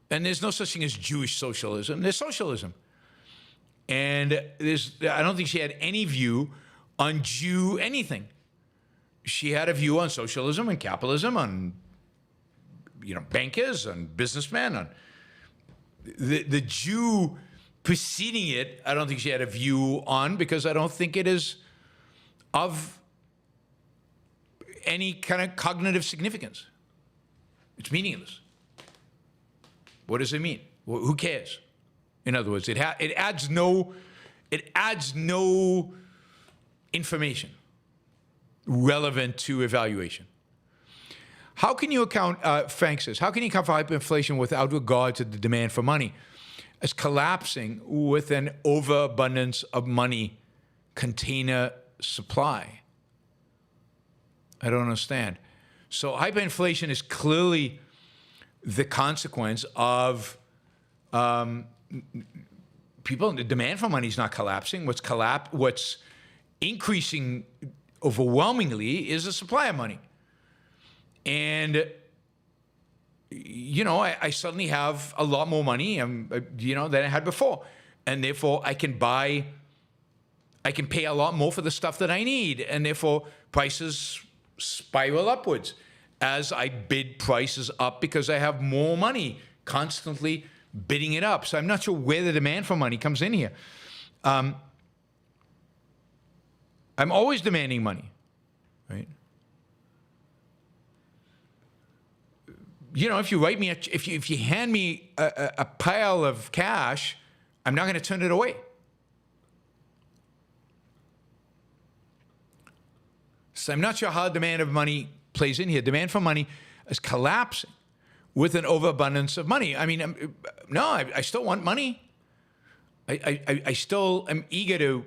And there's no such thing as Jewish socialism. There's socialism. And I don't think she had any view on Jew anything. She had a view on socialism and capitalism, on bankers and businessmen. On the Jew preceding it, I don't think she had a view on, because I don't think it is of any kind of cognitive significance. It's meaningless. What does it mean? Who cares? In other words, it adds no information relevant to evaluation. How can you account, Frank says, how can you account for hyperinflation without regard to the demand for money as collapsing with an overabundance of money container supply? I don't understand. So hyperinflation is clearly the consequence of people. The demand for money is not collapsing. What's increasing overwhelmingly is the supply of money. And I suddenly have a lot more money, than I had before, and therefore I can pay a lot more for the stuff that I need, and therefore prices spiral upwards as I bid prices up because I have more money, constantly bidding it up. So I'm not sure where the demand for money comes in here. I'm always demanding money, right? If you if you hand me a pile of cash, I'm not going to turn it away. So I'm not sure how demand of money plays in here. Demand for money is collapsing with an overabundance of money. I mean, no, I still want money. I still am eager to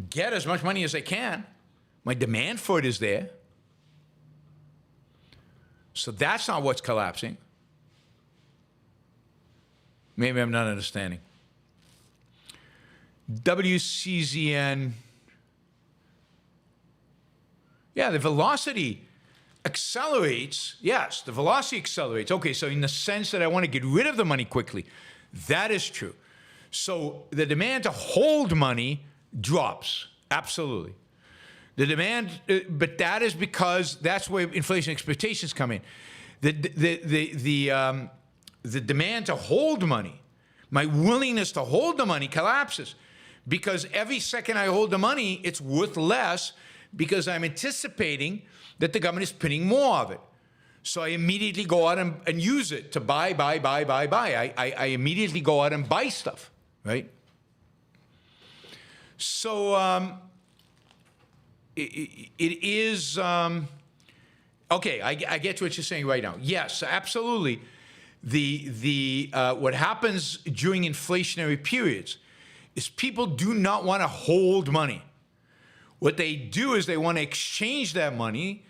get as much money as I can. My demand for it is there. So that's not what's collapsing. Maybe I'm not understanding. WCZN. Yeah, the velocity accelerates. Yes, the velocity accelerates. Okay, so in the sense that I want to get rid of the money quickly, that is true. So the demand to hold money drops. Absolutely. The demand, but that is because that's where inflation expectations come in. The demand to hold money, my willingness to hold the money collapses, because every second I hold the money, it's worth less, because I'm anticipating that the government is printing more of it. So I immediately go out and use it to buy. I immediately go out and buy stuff, right? So it is, okay, I get what you're saying right now. Yes, absolutely. What happens during inflationary periods is people do not want to hold money. What they do is they want to exchange that money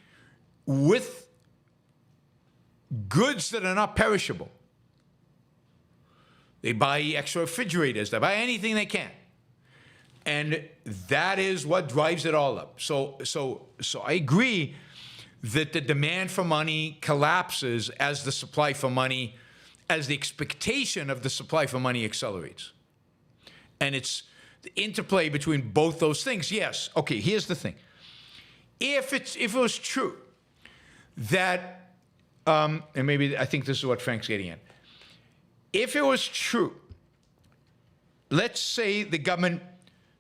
with goods that are not perishable. They buy extra refrigerators. They buy anything they can. And that is what drives it all up. So I agree that the demand for money collapses as the supply for money, as the expectation of the supply for money accelerates. And it's the interplay between both those things. Yes. Okay, here's the thing. If it was true that, and maybe I think this is what Frank's getting at. If it was true, let's say the government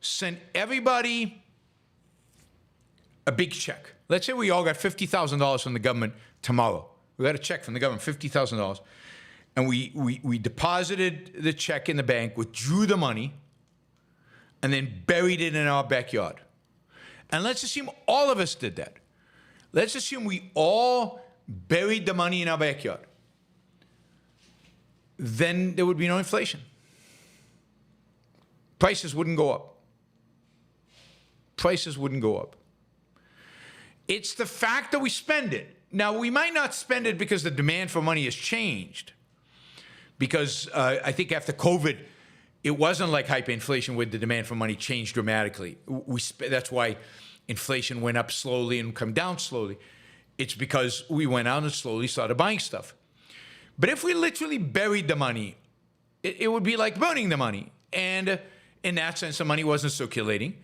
sent everybody a big check. Let's say we all got $50,000 from the government tomorrow. We got a check from the government, $50,000. and we deposited the check in the bank, withdrew the money, and then buried it in our backyard. And let's assume all of us did that. Let's assume we all buried the money in our backyard. Then there would be no inflation. Prices wouldn't go up. Prices wouldn't go up. It's the fact that we spend it. Now, we might not spend it because the demand for money has changed. Because I think after COVID, it wasn't like hyperinflation where the demand for money changed dramatically. That's why inflation went up slowly and come down slowly. It's because we went out and slowly started buying stuff. But if we literally buried the money, it would be like burning the money. And in that sense, the money wasn't circulating.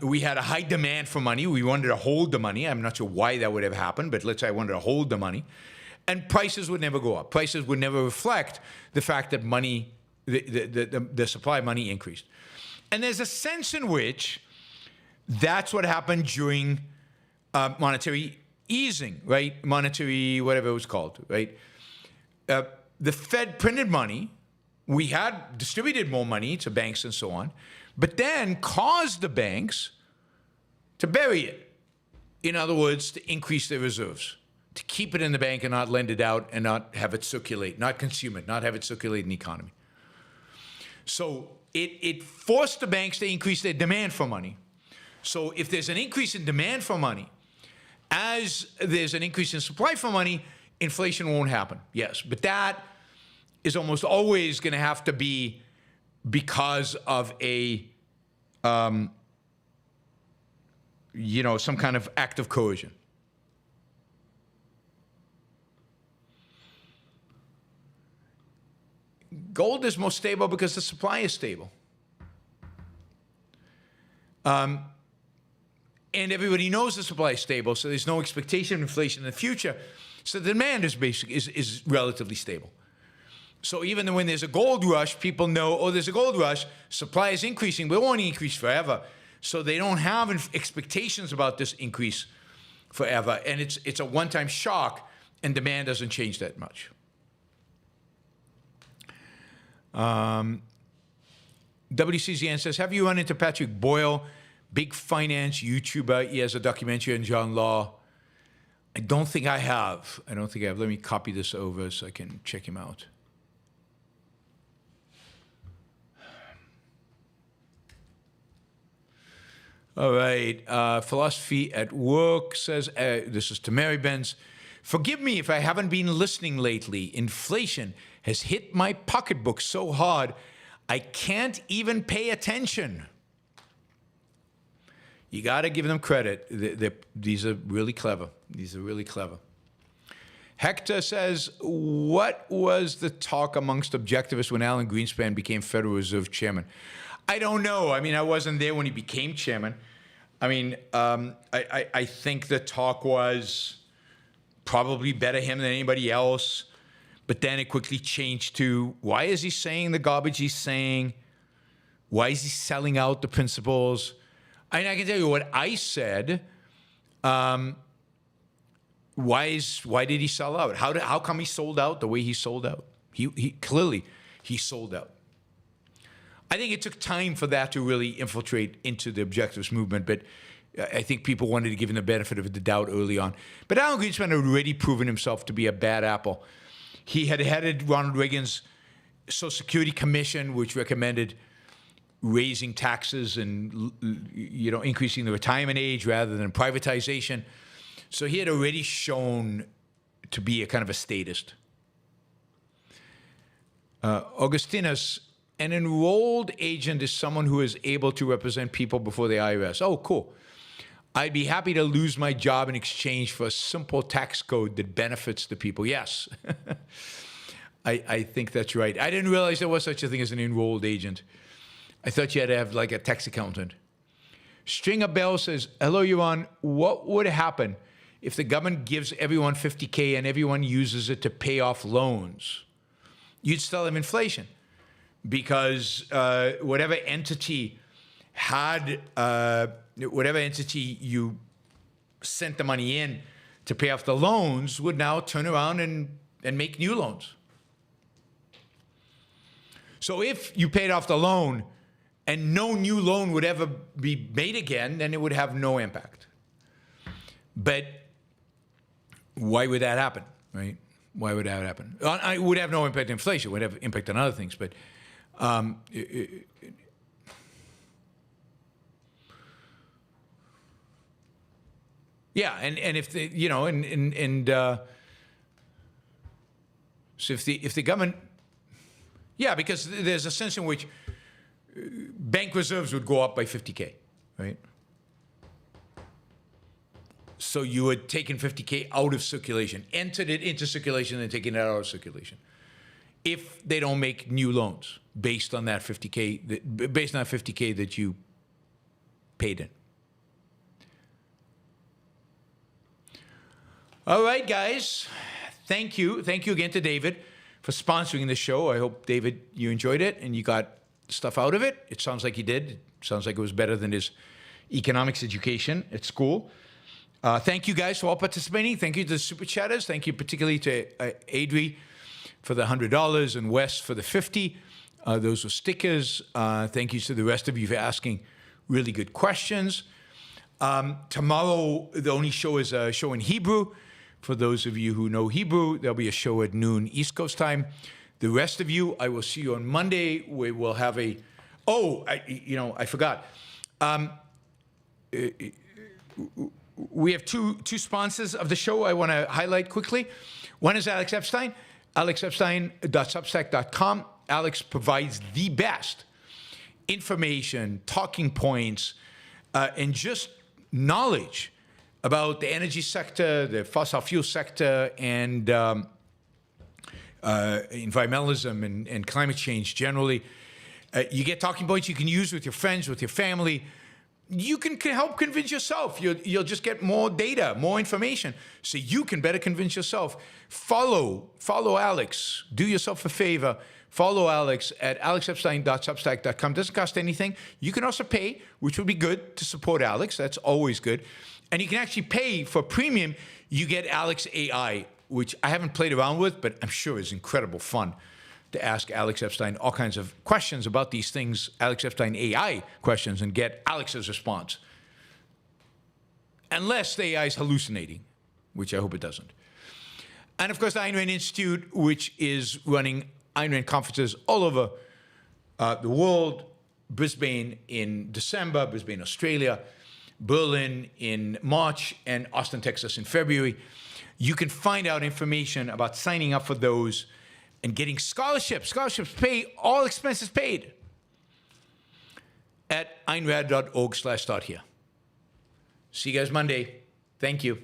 We had a high demand for money. We wanted to hold the money. I'm not sure why that would have happened, but let's say I wanted to hold the money. And prices would never go up. Prices would never reflect the fact that money, the supply of money increased. And there's a sense in which that's what happened during monetary easing, right? Monetary, whatever it was called, right? The Fed printed money. We had distributed more money to banks and so on, but then caused the banks to bury it. In other words, to increase their reserves, to keep it in the bank and not lend it out and not have it circulate, not consume it, not have it circulate in the economy. So it forced the banks to increase their demand for money. So if there's an increase in demand for money, as there's an increase in supply for money, inflation won't happen. Yes, but that is almost always going to have to be because of a, some kind of act of coercion. Gold is more stable because the supply is stable. And everybody knows the supply is stable, so there's no expectation of inflation in the future. So the demand is relatively stable. So even when there's a gold rush, people know, oh, there's a gold rush, supply is increasing, but it won't increase forever. So they don't have expectations about this increase forever. And it's a one-time shock, and demand doesn't change that much. WCZN says, have you run into Patrick Boyle, big finance YouTuber? He has a documentary on John Law. I don't think I have. Let me copy this over so I can check him out. All right. Philosophy at Work says, this is to Mary Benz. Forgive me if I haven't been listening lately. Inflation has hit my pocketbook so hard, I can't even pay attention. You got to give them credit. These are really clever. Hector says, what was the talk amongst objectivists when Alan Greenspan became Federal Reserve Chairman? I don't know. I mean, I wasn't there when he became chairman. I mean, I think the talk was probably better him than anybody else. But then it quickly changed to, why is he saying the garbage he's saying? Why is he selling out the principles? I mean, I can tell you what I said. Why did he sell out? How come he sold out the way he sold out? He clearly sold out. I think it took time for that to really infiltrate into the objectivist movement, but I think people wanted to give him the benefit of the doubt early on. But Alan Greenspan had already proven himself to be a bad apple. He had headed Ronald Reagan's Social Security Commission, which recommended raising taxes and increasing the retirement age rather than privatization. So he had already shown to be a kind of a statist. Augustinus, an enrolled agent is someone who is able to represent people before the IRS. Oh, cool. I'd be happy to lose my job in exchange for a simple tax code that benefits the people. Yes, I think that's right. I didn't realize there was such a thing as an enrolled agent. I thought you had to have like a tax accountant. Stringer Bell says, hello, Yaron. What would happen if the government gives everyone $50K and everyone uses it to pay off loans? You'd still have inflation because whatever entity you sent the money in to pay off the loans would now turn around and make new loans. So if you paid off the loan and no new loan would ever be made again, then it would have no impact. But why would that happen, right? Why would that happen? It would have no impact on inflation. It would have impact on other things, but yeah, and if the so if the government, yeah, because there's a sense in which bank reserves would go up by 50K, right? So you had taken 50K out of circulation, entered it into circulation, and taken it out of circulation. If they don't make new loans based on that 50K, based on that 50K that you paid in. All right, guys. Thank you. Thank you again to David for sponsoring the show. I hope, David, you enjoyed it and you got stuff out of it. It sounds like you did. It sounds like it was better than his economics education at school. Thank you guys for all participating. Thank you to the super chatters. Thank you particularly to Adri for the $100 and Wes for the 50. Those were stickers. Thank you to the rest of you for asking really good questions. Tomorrow, the only show is a show in Hebrew. For those of you who know Hebrew, there'll be a show at noon East Coast time. The rest of you, I will see you on Monday. We will have a, I forgot. We have two sponsors of the show I want to highlight quickly. One is Alex Epstein, alexepstein.substack.com. Alex provides the best information, talking points, and just knowledge about the energy sector, the fossil fuel sector, and environmentalism and climate change generally. You get talking points you can use with your friends, with your family. You can help convince yourself. You'll just get more data, more information, so you can better convince yourself. Follow Alex. Do yourself a favor. Follow Alex at alexepstein.substack.com. Doesn't cost anything. You can also pay, which would be good to support Alex. That's always good. And you can actually pay for premium. You get Alex AI, which I haven't played around with, but I'm sure is incredible fun to ask Alex Epstein all kinds of questions about these things, Alex Epstein AI questions, and get Alex's response. Unless the AI is hallucinating, which I hope it doesn't. And of course, the Ayn Rand Institute, which is running Ayn Rand conferences all over the world. Brisbane in December, Brisbane, Australia, Berlin in March, and Austin, Texas in February. You can find out information about signing up for those and getting scholarships. Scholarships pay, all expenses paid, at aynrand.org/start here. See you guys Monday. Thank you.